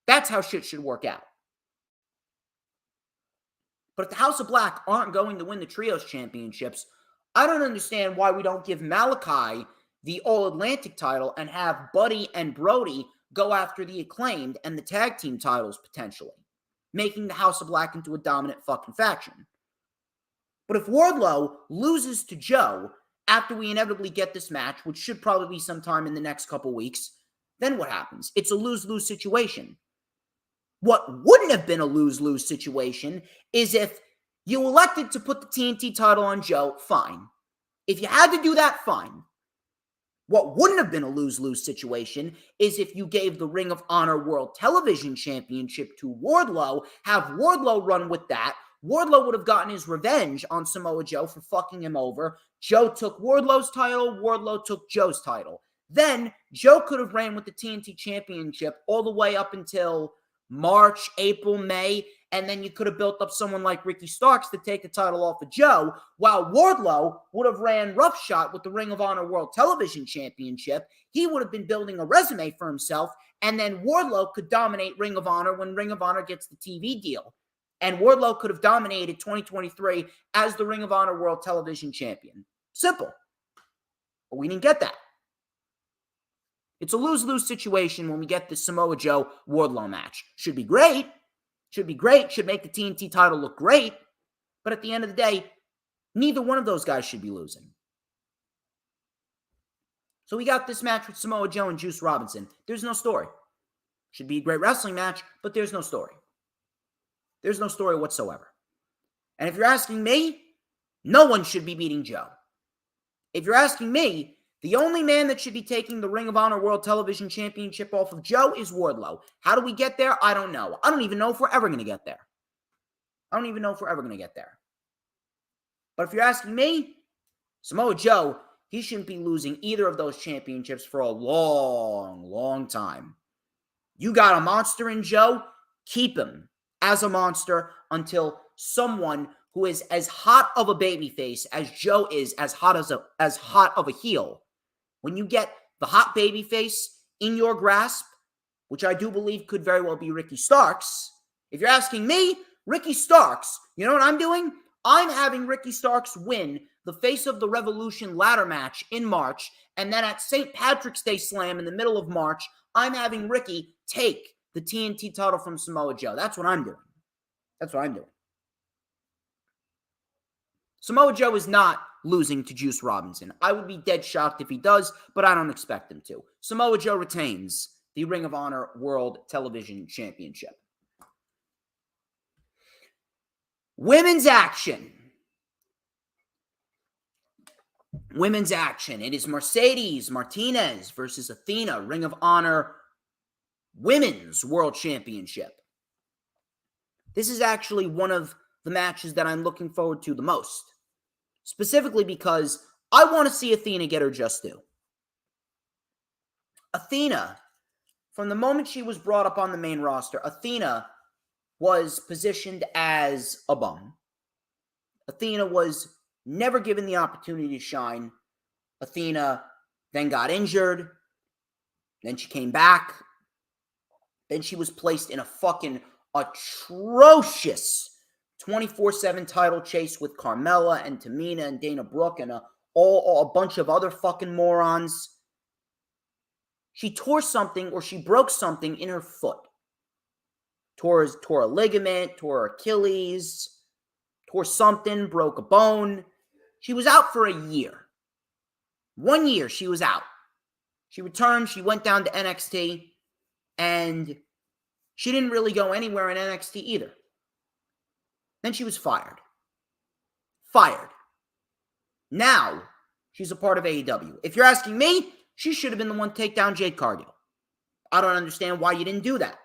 That's how shit should work out. But if the House of Black aren't going to win the Trios Championships, I don't understand why we don't give Malachi the All-Atlantic title and have Buddy and Brody go after the Acclaimed and the tag team titles potentially, making the House of Black into a dominant fucking faction. But if Wardlow loses to Joe after we inevitably get this match, which should probably be sometime in the next couple weeks, then what happens? It's a lose-lose situation. What wouldn't have been a lose-lose situation is if you elected to put the TNT title on Joe, fine. If you had to do that, fine. What wouldn't have been a lose-lose situation is if you gave the Ring of Honor World Television Championship to Wardlow, have Wardlow run with that. Wardlow would have gotten his revenge on Samoa Joe for fucking him over. Joe took Wardlow's title. Wardlow took Joe's title. Then Joe could have ran with the TNT Championship all the way up until March, April, May, and then you could have built up someone like Ricky Starks to take the title off of Joe, while Wardlow would have ran roughshod with the Ring of Honor World Television Championship. He would have been building a resume for himself, and then Wardlow could dominate Ring of Honor when Ring of Honor gets the TV deal. And Wardlow could have dominated 2023 as the Ring of Honor World Television Champion. Simple. But we didn't get that. It's a lose-lose situation when we get the Samoa Joe Wardlow match. Should be great. Should be great. Should make the TNT title look great. But at the end of the day, neither one of those guys should be losing. So we got this match with Samoa Joe and Juice Robinson. There's no story. Should be a great wrestling match, but there's no story. There's no story whatsoever. And if you're asking me, no one should be beating Joe. If you're asking me, the only man that should be taking the Ring of Honor World Television Championship off of Joe is Wardlow. How do we get there? I don't know. I don't even know if we're ever going to get there. I don't even know if we're ever going to get there. But if you're asking me, Samoa Joe, he shouldn't be losing either of those championships for a long, long time. You got a monster in Joe, keep him as a monster until someone who is as hot of a babyface as Joe is as hot of a heel. When you get the hot babyface in your grasp, which I do believe could very well be Ricky Starks, if you're asking me, Ricky Starks, you know what I'm doing? I'm having Ricky Starks win the Face of the Revolution ladder match in March, and then at St. Patrick's Day Slam in the middle of March, I'm having Ricky take the TNT title from Samoa Joe. That's what I'm doing. That's what I'm doing. Samoa Joe is not losing to Juice Robinson. I would be dead shocked if he does, but I don't expect him to. Samoa Joe retains the Ring of Honor World Television Championship. Women's action. Women's action. It is Mercedes Martinez versus Athena, Ring of Honor Women's World Championship. This is actually one of the matches that I'm looking forward to the most. Specifically because I want to see Athena get her just due. Athena, from the moment she was brought up on the main roster, Athena was positioned as a bum. Athena was never given the opportunity to shine. Athena then got injured. Then she came back. Then she was placed in a fucking atrocious 24/7 title chase with Carmella and Tamina and Dana Brooke and a bunch of other fucking morons. She tore something or she broke something in her foot. Tore a ligament, tore her Achilles, tore something, broke a bone. She was out for a year. 1 year she was out. She returned, she went down to NXT, and she didn't really go anywhere in NXT either. Then she was fired. Now, she's a part of AEW. If you're asking me, she should have been the one to take down Jade Cargill. I don't understand why you didn't do that.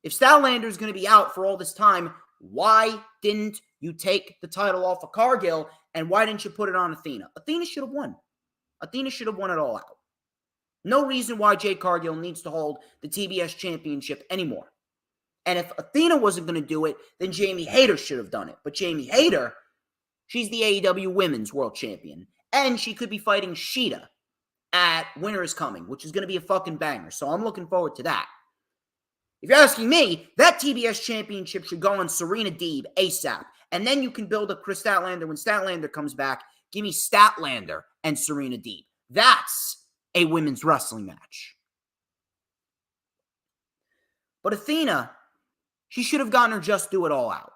If Statlander is going to be out for all this time, why didn't you take the title off of Cargill, and why didn't you put it on Athena? Athena should have won. Athena should have won it all out. No reason why Jade Cargill needs to hold the TBS championship anymore. And if Athena wasn't going to do it, then Jamie Hayter should have done it. But Jamie Hayter, she's the AEW Women's World Champion. And she could be fighting Shida at Winter is Coming, which is going to be a fucking banger. So I'm looking forward to that. If you're asking me, that TBS championship should go on Serena Deeb ASAP. And then you can build up Chris Statlander when Statlander comes back. Give me Statlander and Serena Deeb. That's a women's wrestling match. But Athena, she should have gotten her just due it all out.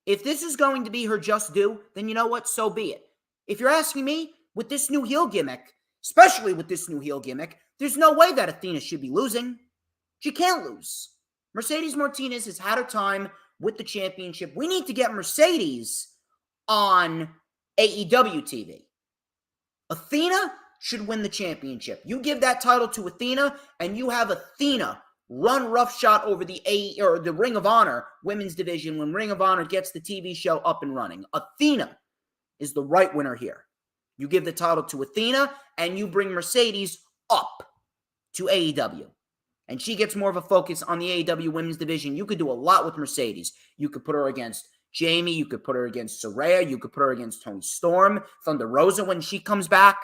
If this is going to be her just due, then you know what? So be it. If you're asking me, with this new heel gimmick, especially with this new heel gimmick, there's no way that Athena should be losing. She can't lose. Mercedes Martinez has had her time with the championship. We need to get Mercedes on AEW TV. Athena should win the championship. You give that title to Athena, and you have Athena run roughshod over the Ring of Honor women's division when Ring of Honor gets the TV show up and running. Athena is the right winner here. You give the title to Athena, and you bring Mercedes up to AEW. And she gets more of a focus on the AEW women's division. You could do a lot with Mercedes. You could put her against Jamie. You could put her against Saraya. You could put her against Toni Storm, Thunder Rosa when she comes back.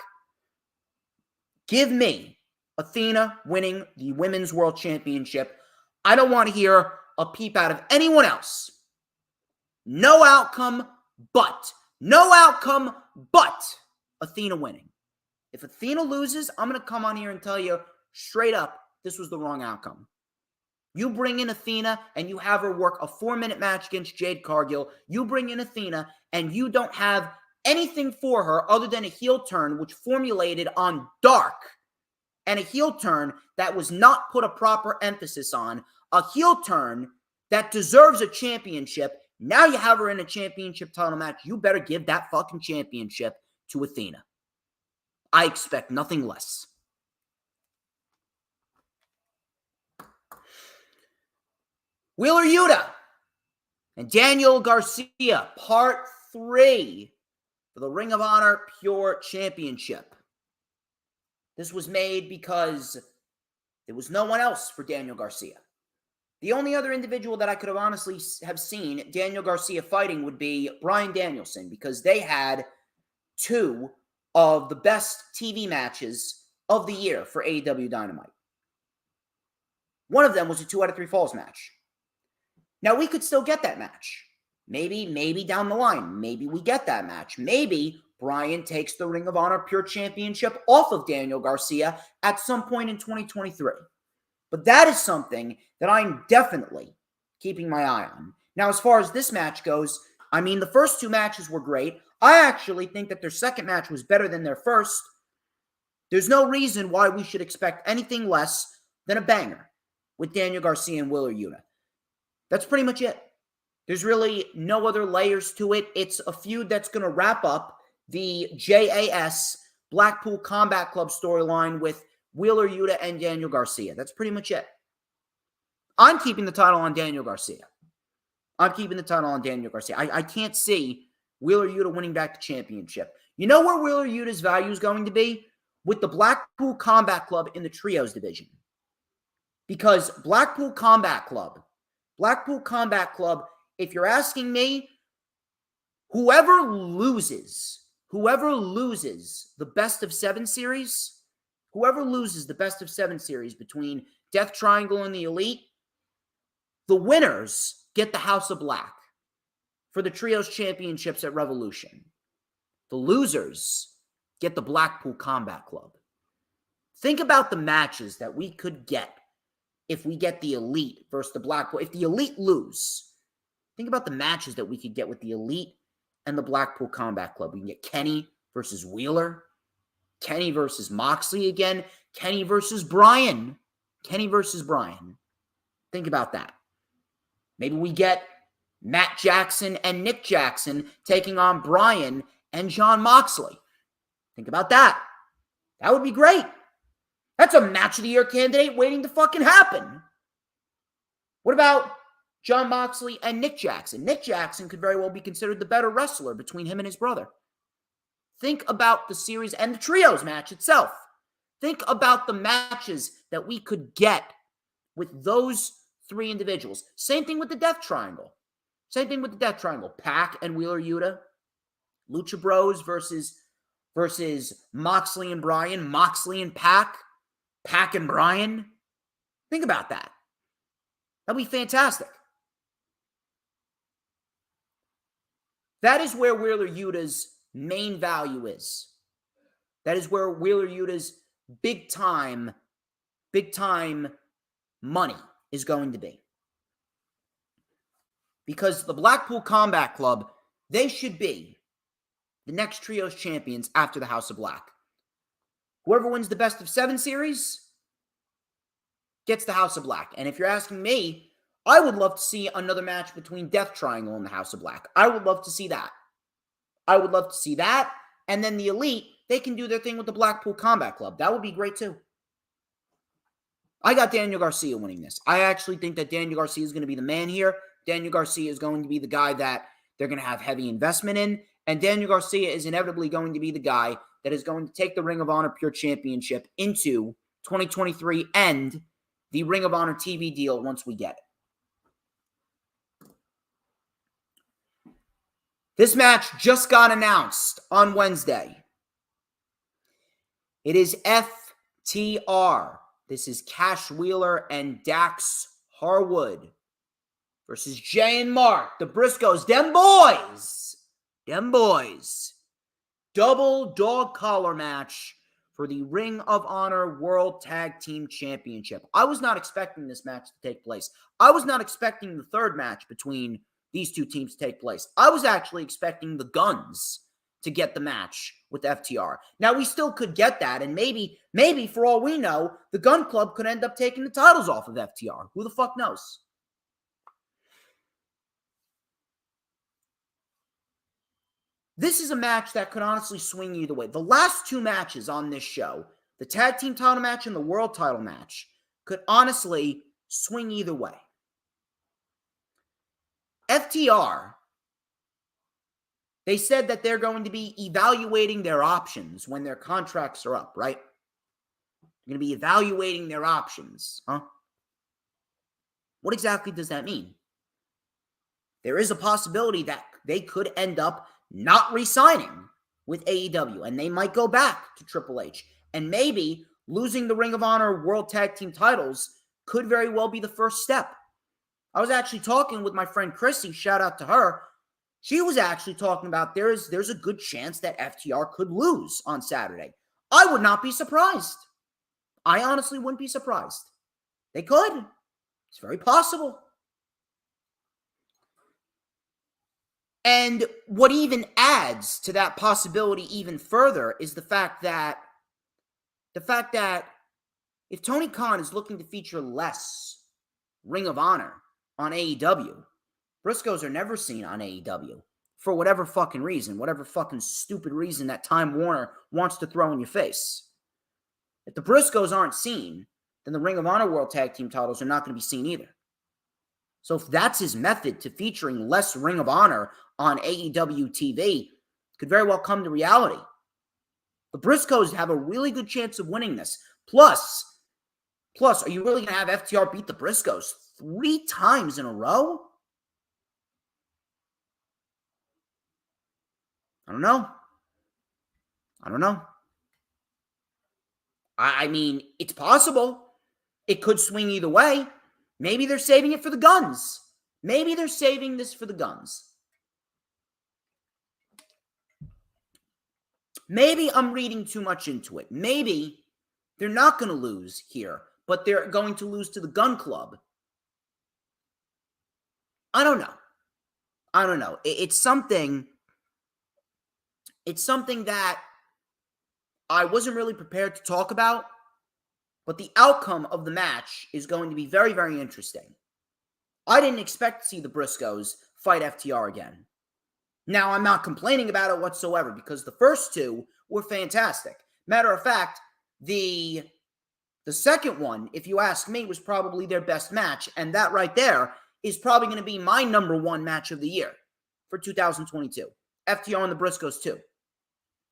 Give me Athena winning the Women's World Championship. I don't want to hear a peep out of anyone else. No outcome but Athena winning. If Athena loses, I'm going to come on here and tell you straight up, this was the wrong outcome. You bring in Athena and you have her work a 4-minute match against Jade Cargill. You bring in Athena and you don't have anything for her other than a heel turn, which formulated on dark, and a heel turn that was not put a proper emphasis on, a heel turn that deserves a championship. Now you have her in a championship title match. You better give that fucking championship to Athena. I expect nothing less. Wheeler Yuta and Daniel Garcia, Part 3 for the Ring of Honor Pure Championship. This was made because there was no one else for Daniel Garcia. The only other individual that I could have honestly have seen Daniel Garcia fighting would be Bryan Danielson, because they had 2 of the best TV matches of the year for AEW Dynamite. One of them was a 2 out of 3 falls match. Now, we could still get that match. Maybe down the line, maybe we get that match. Maybe Bryan takes the Ring of Honor Pure Championship off of Daniel Garcia at some point in 2023. But that is something that I'm definitely keeping my eye on. Now, as far as this match goes, I mean, the first 2 matches were great. I actually think that their second match was better than their first. There's no reason why we should expect anything less than a banger with Daniel Garcia and Wheeler Yuta. That's pretty much it. There's really no other layers to it. It's a feud that's going to wrap up the JAS Blackpool Combat Club storyline with Wheeler Yuta and Daniel Garcia. That's pretty much it. I'm keeping the title on Daniel Garcia. I can't see Wheeler Yuta winning back the championship. You know where Wheeler Yuta's value is going to be? With the Blackpool Combat Club in the Trios division. Because Blackpool Combat Club, if you're asking me, whoever loses the best of 7 series, between Death Triangle and the Elite, the winners get the House of Black for the Trios Championships at Revolution. The losers get the Blackpool Combat Club. Think about the matches that we could get if we get the Elite versus the Blackpool. If the Elite lose, think about the matches that we could get with the Elite and the Blackpool Combat Club. We can get Kenny versus Wheeler, Kenny versus Moxley again, Kenny versus Bryan. Think about that. Maybe we get Matt Jackson and Nick Jackson taking on Bryan and Jon Moxley. Think about that. That would be great. That's a match of the year candidate waiting to fucking happen. What about Jon Moxley and Nick Jackson? Nick Jackson could very well be considered the better wrestler between him and his brother. Think about the series and the trios match itself. Think about the matches that we could get with those 3 individuals. Same thing with the Death Triangle. Pac and Wheeler Yuta. Lucha Bros versus Moxley and Bryan. Moxley and Pac. Pac and Bryan. Think about that. That'd be fantastic. That is where Wheeler Yuta's main value is. That is where Wheeler Yuta's big time money is going to be. Because the Blackpool Combat Club, they should be the next Trios champions after the House of Black. Whoever wins the best of 7 series gets the House of Black. And if you're asking me, I would love to see another match between Death Triangle and the House of Black. I would love to see that. And then the Elite, they can do their thing with the Blackpool Combat Club. That would be great too. I got Daniel Garcia winning this. I actually think that Daniel Garcia is going to be the man here. Daniel Garcia is going to be the guy that they're going to have heavy investment in. And Daniel Garcia is inevitably going to be the guy that is going to take the Ring of Honor Pure Championship into 2023 and the Ring of Honor TV deal once we get it. This match just got announced on Wednesday. It is FTR. This is Cash Wheeler and Dax Harwood versus Jay and Mark, the Briscoes, them boys. Double dog collar match for the Ring of Honor World Tag Team Championship. I was not expecting this match to take place. I was not expecting the third match between these two teams to take place. I was actually expecting the Guns to get the match with FTR. Now, we still could get that, and maybe for all we know, the Gun Club could end up taking the titles off of FTR. Who the fuck knows? This is a match that could honestly swing either way. The last two matches on this show, the tag team title match and the world title match, could honestly swing either way. FTR, they said that they're going to be evaluating their options when their contracts are up, right? They're going to be evaluating their options, huh? What exactly does that mean? There is a possibility that they could end up not re-signing with AEW, and they might go back to Triple H. And maybe losing the Ring of Honor World Tag Team titles could very well be the first step. I was actually talking with my friend Chrissy, shout out to her. She was actually talking about there's a good chance that FTR could lose on Saturday. I would not be surprised. I honestly wouldn't be surprised. They could. It's very possible. And what even adds to that possibility even further is the fact that if Tony Khan is looking to feature less Ring of Honor on AEW, Briscoes are never seen on AEW for whatever fucking reason, whatever fucking stupid reason that Time Warner wants to throw in your face. If the Briscoes aren't seen, then the Ring of Honor World Tag Team titles are not going to be seen either. So if that's his method to featuring less Ring of Honor on AEW TV, could very well come to reality. The Briscoes have a really good chance of winning this. Plus, are you really going to have FTR beat the Briscoes 3 times in a row? I don't know. I mean, it's possible. It could swing either way. Maybe they're saving it for the Guns. Maybe they're saving this for the Guns. Maybe I'm reading too much into it. Maybe they're not going to lose here, but they're going to lose to the Gun Club. I don't know. It's something that I wasn't really prepared to talk about, but the outcome of the match is going to be very, very interesting. I didn't expect to see the Briscoes fight FTR again. Now, I'm not complaining about it whatsoever because the first two were fantastic. Matter of fact, the second one, if you ask me, was probably their best match, and that right there is probably going to be my number one match of the year for 2022. FTR and the Briscoes 2.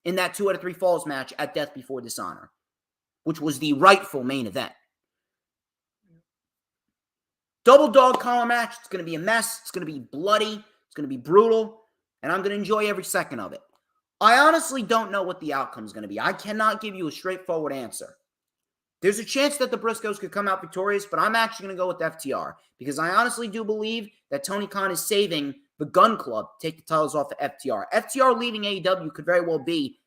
In that 2 out of 3 falls match at Death Before Dishonor, which was the rightful main event. Double dog collar match. It's going to be a mess. It's going to be bloody. It's going to be brutal. And I'm going to enjoy every second of it. I honestly don't know what the outcome is going to be. I cannot give you a straightforward answer. There's a chance that the Briscoes could come out victorious, but I'm actually going to go with FTR because I honestly do believe that Tony Khan is saving the Gun Club to take the titles off of FTR. FTR leaving AEW could very well be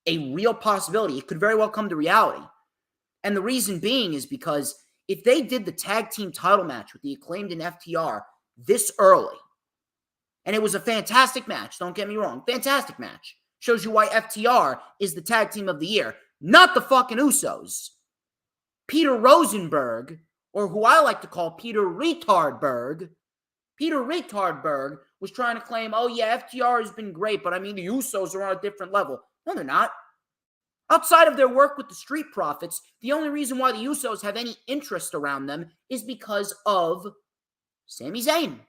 a real possibility. It could very well come to reality. And the reason being is because if they did the tag team title match with the Acclaimed and FTR this early, and it was a fantastic match, don't get me wrong, fantastic match. Shows you why FTR is the tag team of the year, not the fucking Usos. Peter Rosenberg, or who I like to call Peter Retardberg, was trying to claim, oh yeah, FTR has been great, but I mean, the Usos are on a different level. No, they're not. Outside of their work with the Street Profits, the only reason why the Usos have any interest around them is because of Sami Zayn.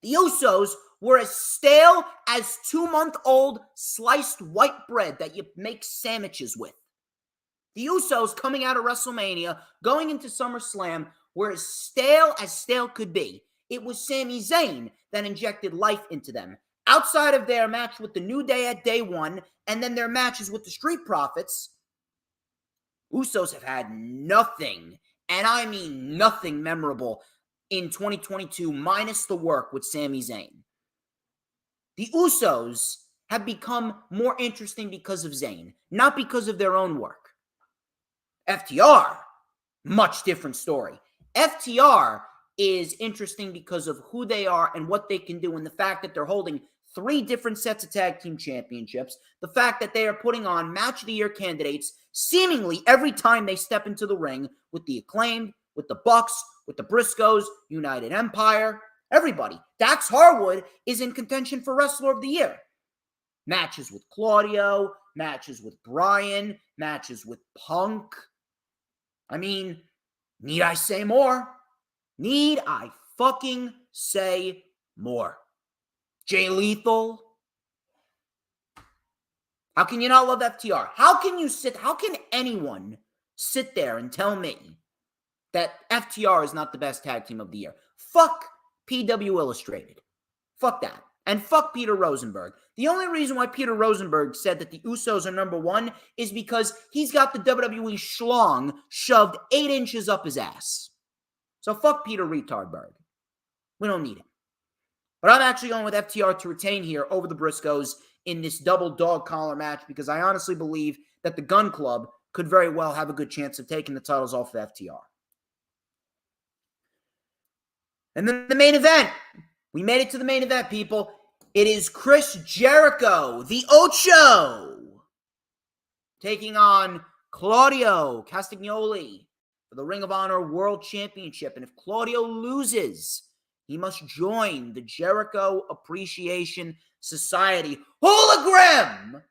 The Usos were as stale as 2-month-old sliced white bread that you make sandwiches with. The Usos coming out of WrestleMania, going into SummerSlam, were as stale could be. It was Sami Zayn that injected life into them. Outside of their match with the New Day at Day 1, and then their matches with the Street Profits, Usos have had nothing, and I mean nothing memorable in 2022 minus the work with Sami Zayn. The Usos have become more interesting because of Zayn, not because of their own work. FTR, much different story. FTR is interesting because of who they are and what they can do, and the fact that they're holding 3 different sets of tag team championships, the fact that they are putting on match of the year candidates seemingly every time they step into the ring with the Acclaimed, with the Bucks, with the Briscoes, United Empire, everybody. Dax Harwood is in contention for Wrestler of the Year. Matches with Claudio, matches with Bryan, matches with Punk. I mean, need I say more? Need I fucking say more? Jay Lethal. How can you not love FTR? How can anyone sit there and tell me that FTR is not the best tag team of the year? Fuck PW Illustrated. Fuck that. And fuck Peter Rosenberg. The only reason why Peter Rosenberg said that the Usos are number 1 is because he's got the WWE schlong shoved 8 inches up his ass. So fuck Peter Retardberg. We don't need him. But I'm actually going with FTR to retain here over the Briscoes in this double dog collar match because I honestly believe that the Gun Club could very well have a good chance of taking the titles off of FTR. And then the main event. We made it to the main event, people. It is Chris Jericho, the Ocho, taking on Claudio Castagnoli for the Ring of Honor World Championship. And if Claudio loses, he must join the Jericho Appreciation Society. Hologram!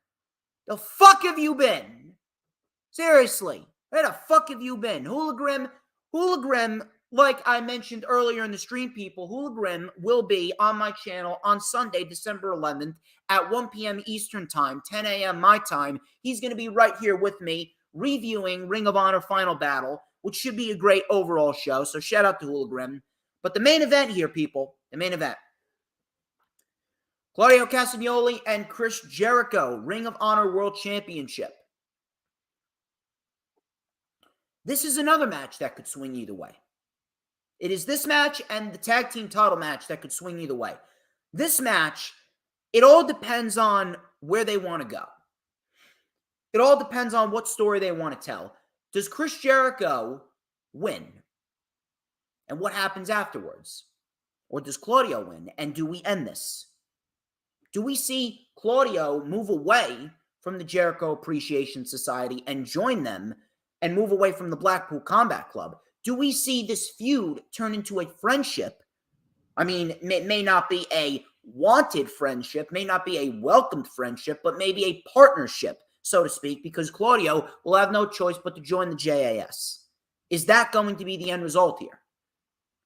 The fuck have you been? Seriously, where the fuck have you been? Hologram, like I mentioned earlier in the stream, people, Hologram will be on my channel on Sunday, December 11th at 1 p.m. Eastern Time, 10 a.m. my time. He's going to be right here with me reviewing Ring of Honor Final Battle, which should be a great overall show. So shout out to Hologram. But the main event here, people, the main event. Claudio Castagnoli and Chris Jericho, Ring of Honor World Championship. This is another match that could swing either way. It is this match and the tag team title match that could swing either way. This match, it all depends on where they want to go. It all depends on what story they want to tell. Does Chris Jericho win? And what happens afterwards? Or does Claudio win? And do we end this? Do we see Claudio move away from the Jericho Appreciation Society and join them and move away from the Blackpool Combat Club? Do we see this feud turn into a friendship? I mean, it may not be a wanted friendship, may not be a welcomed friendship, but maybe a partnership, so to speak, because Claudio will have no choice but to join the JAS. Is that going to be the end result here?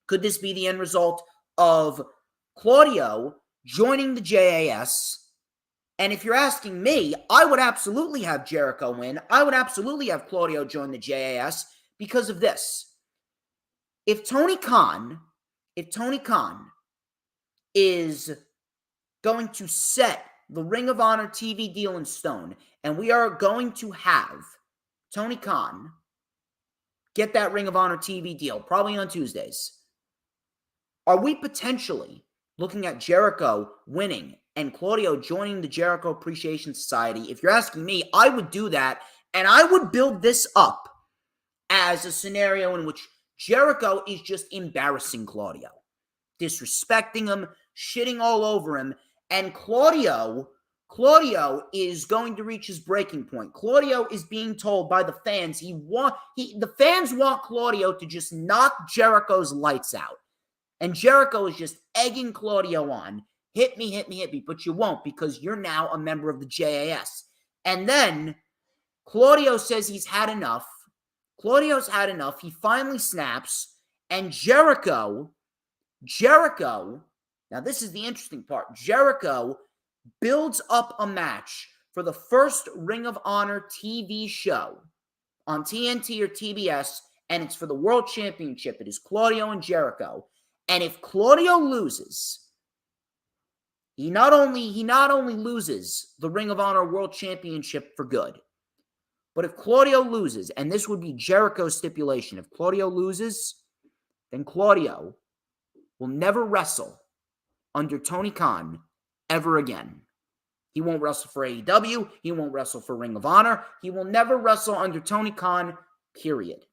Could this be the end result of Claudio joining the JAS? And if you're asking me, I would absolutely have Jericho win. I would absolutely have Claudio join the JAS because of this. If Tony Khan is going to set the Ring of Honor TV deal in stone, and we are going to have Tony Khan get that Ring of Honor TV deal, probably on Tuesdays, are we potentially looking at Jericho winning and Claudio joining the Jericho Appreciation Society? If you're asking me, I would do that, and I would build this up as a scenario in which Jericho is just embarrassing Claudio, disrespecting him, shitting all over him, and Claudio is going to reach his breaking point. Claudio is being told by the fans the fans want Claudio to just knock Jericho's lights out. And Jericho is just egging Claudio on. Hit me, but you won't because you're now a member of the JAS. And then Claudio says he's had enough. Claudio's had enough. He finally snaps. And Jericho, now this is the interesting part. Jericho builds up a match for the first Ring of Honor TV show on TNT or TBS, and it's for the World Championship. It is Claudio and Jericho. And if Claudio loses, he not only loses the Ring of Honor World Championship for good, but if Claudio loses, and this would be Jericho's stipulation, if Claudio loses, then Claudio will never wrestle under Tony Khan ever again. He won't wrestle for AEW. He won't wrestle for Ring of Honor. He will never wrestle under Tony Khan, period.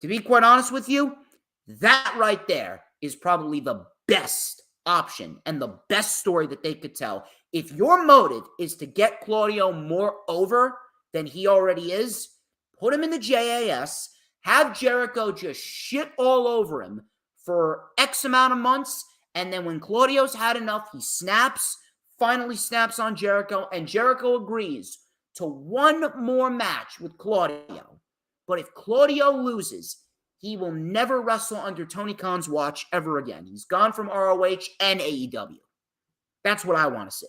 To be quite honest with you, that right there is probably the best option and the best story that they could tell. If your motive is to get Claudio more over than he already is, put him in the JAS, have Jericho just shit all over him for X amount of months, and then when Claudio's had enough, he finally snaps on Jericho, and Jericho agrees to one more match with Claudio. But if Claudio loses, he will never wrestle under Tony Khan's watch ever again. He's gone from ROH and AEW. That's what I want to see.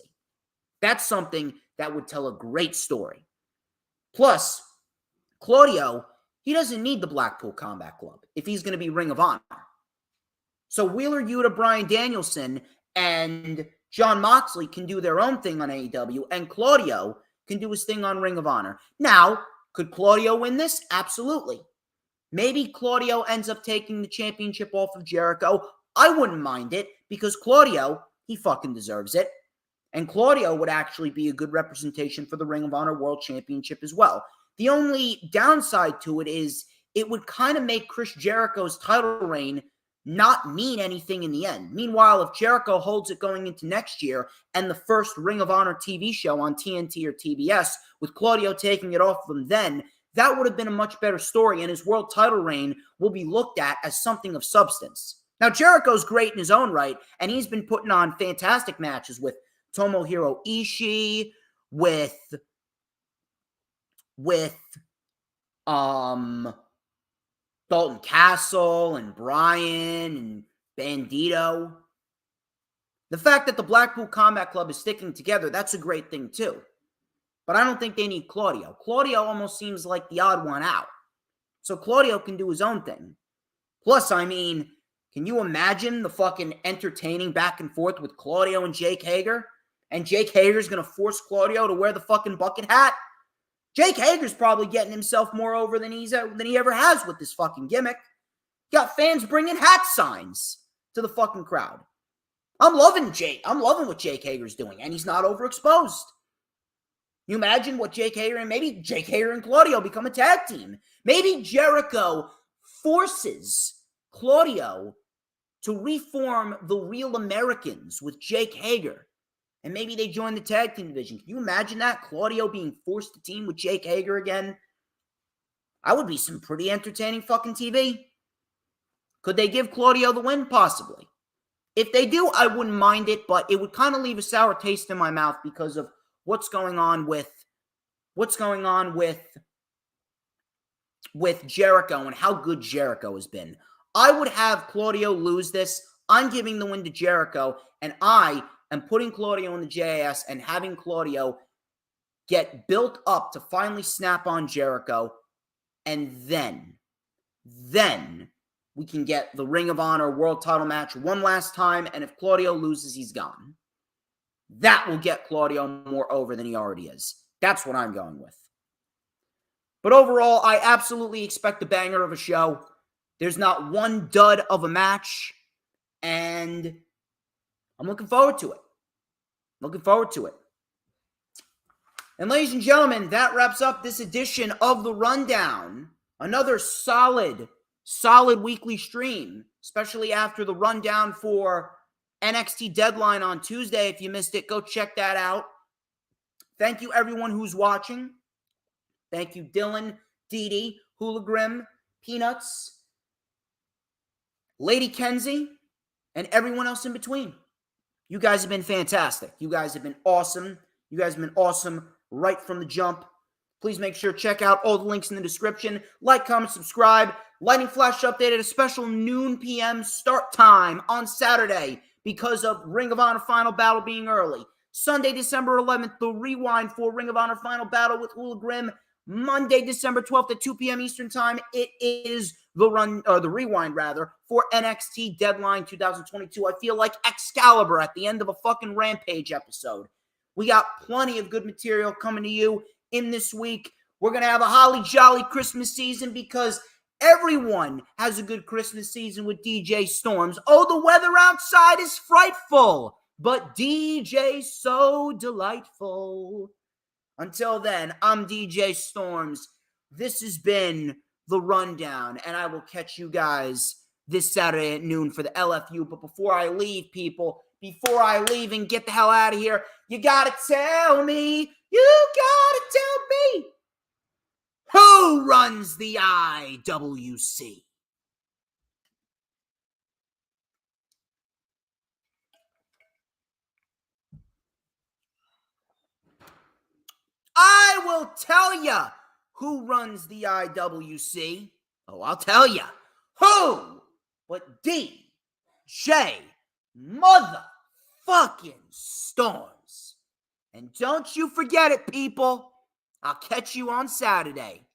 That's something that would tell a great story. Plus, Claudio, he doesn't need the Blackpool Combat Club if he's going to be Ring of Honor. So Wheeler Yuta, Bryan Danielson, and Jon Moxley can do their own thing on AEW, and Claudio can do his thing on Ring of Honor. Now, could Claudio win this? Absolutely. Maybe Claudio ends up taking the championship off of Jericho. I wouldn't mind it because Claudio, he fucking deserves it. And Claudio would actually be a good representation for the Ring of Honor World Championship as well. The only downside to it is it would kind of make Chris Jericho's title reign not mean anything in the end. Meanwhile, if Jericho holds it going into next year and the first Ring of Honor TV show on TNT or TBS with Claudio taking it off of him then, that would have been a much better story, and his world title reign will be looked at as something of substance. Now, Jericho's great in his own right, and he's been putting on fantastic matches with Tomohiro Ishii, with Dalton Castle and Bryan and Bandito. The fact that the Blackpool Combat Club is sticking together, that's a great thing too. But I don't think they need Claudio. Claudio almost seems like the odd one out. So Claudio can do his own thing. Plus, I mean, can you imagine the fucking entertaining back and forth with Claudio and Jake Hager? And Jake Hager's going to force Claudio to wear the fucking bucket hat? Jake Hager's probably getting himself more over than he ever has with this fucking gimmick. Got fans bringing hat signs to the fucking crowd. I'm loving what Jake Hager's doing, and he's not overexposed. You imagine what Jake Hager and maybe Jake Hager and Claudio become a tag team. Maybe Jericho forces Claudio to reform the Real Americans with Jake Hager. And maybe they join the tag team division. Can you imagine that? Claudio being forced to team with Jake Hager again? That would be some pretty entertaining fucking TV. Could they give Claudio the win? Possibly. If they do, I wouldn't mind it, but it would kind of leave a sour taste in my mouth because of what's going on with Jericho and how good Jericho has been. I would have Claudio lose this. I'm giving the win to Jericho, and I am putting Claudio in the JAS and having Claudio get built up to finally snap on Jericho, and then we can get the Ring of Honor World Title match one last time, and if Claudio loses, he's gone. That will get Claudio more over than he already is. That's what I'm going with. But overall, I absolutely expect a banger of a show. There's not one dud of a match, and I'm looking forward to it. And ladies and gentlemen, that wraps up this edition of The Rundown. Another solid weekly stream, especially after the rundown for NXT Deadline on Tuesday. If you missed it, go check that out. Thank you, everyone who's watching. Thank you, Dylan, Dee Dee, Hula Grim, Peanuts, Lady Kenzie, and everyone else in between. You guys have been fantastic. You guys have been awesome. You guys have been awesome right from the jump. Please make sure to check out all the links in the description. Like, comment, subscribe. Lightning Flash update at a special noon p.m. start time on Saturday because of Ring of Honor Final Battle being early. Sunday, December 11th, the rewind for Ring of Honor Final Battle with Hula Grim. Monday, December 12th at 2 p.m. Eastern Time, it is the rewind for NXT Deadline 2022. I feel like Excalibur at the end of a fucking Rampage episode. We got plenty of good material coming to you in this week. We're going to have a holly jolly Christmas season because everyone has a good Christmas season with DJ Storms. Oh, the weather outside is frightful. but DJ so delightful. Until then, I'm DJ Storms. This has been The Rundown, and I will catch you guys this Saturday at noon for the LFU. But before I leave, people, before I leave and get the hell out of here, you gotta tell me, who runs the IWC? I will tell you who runs the IWC. Oh, I'll tell you. Who but DJ motherfucking Storms. And don't you forget it, people. I'll catch you on Saturday.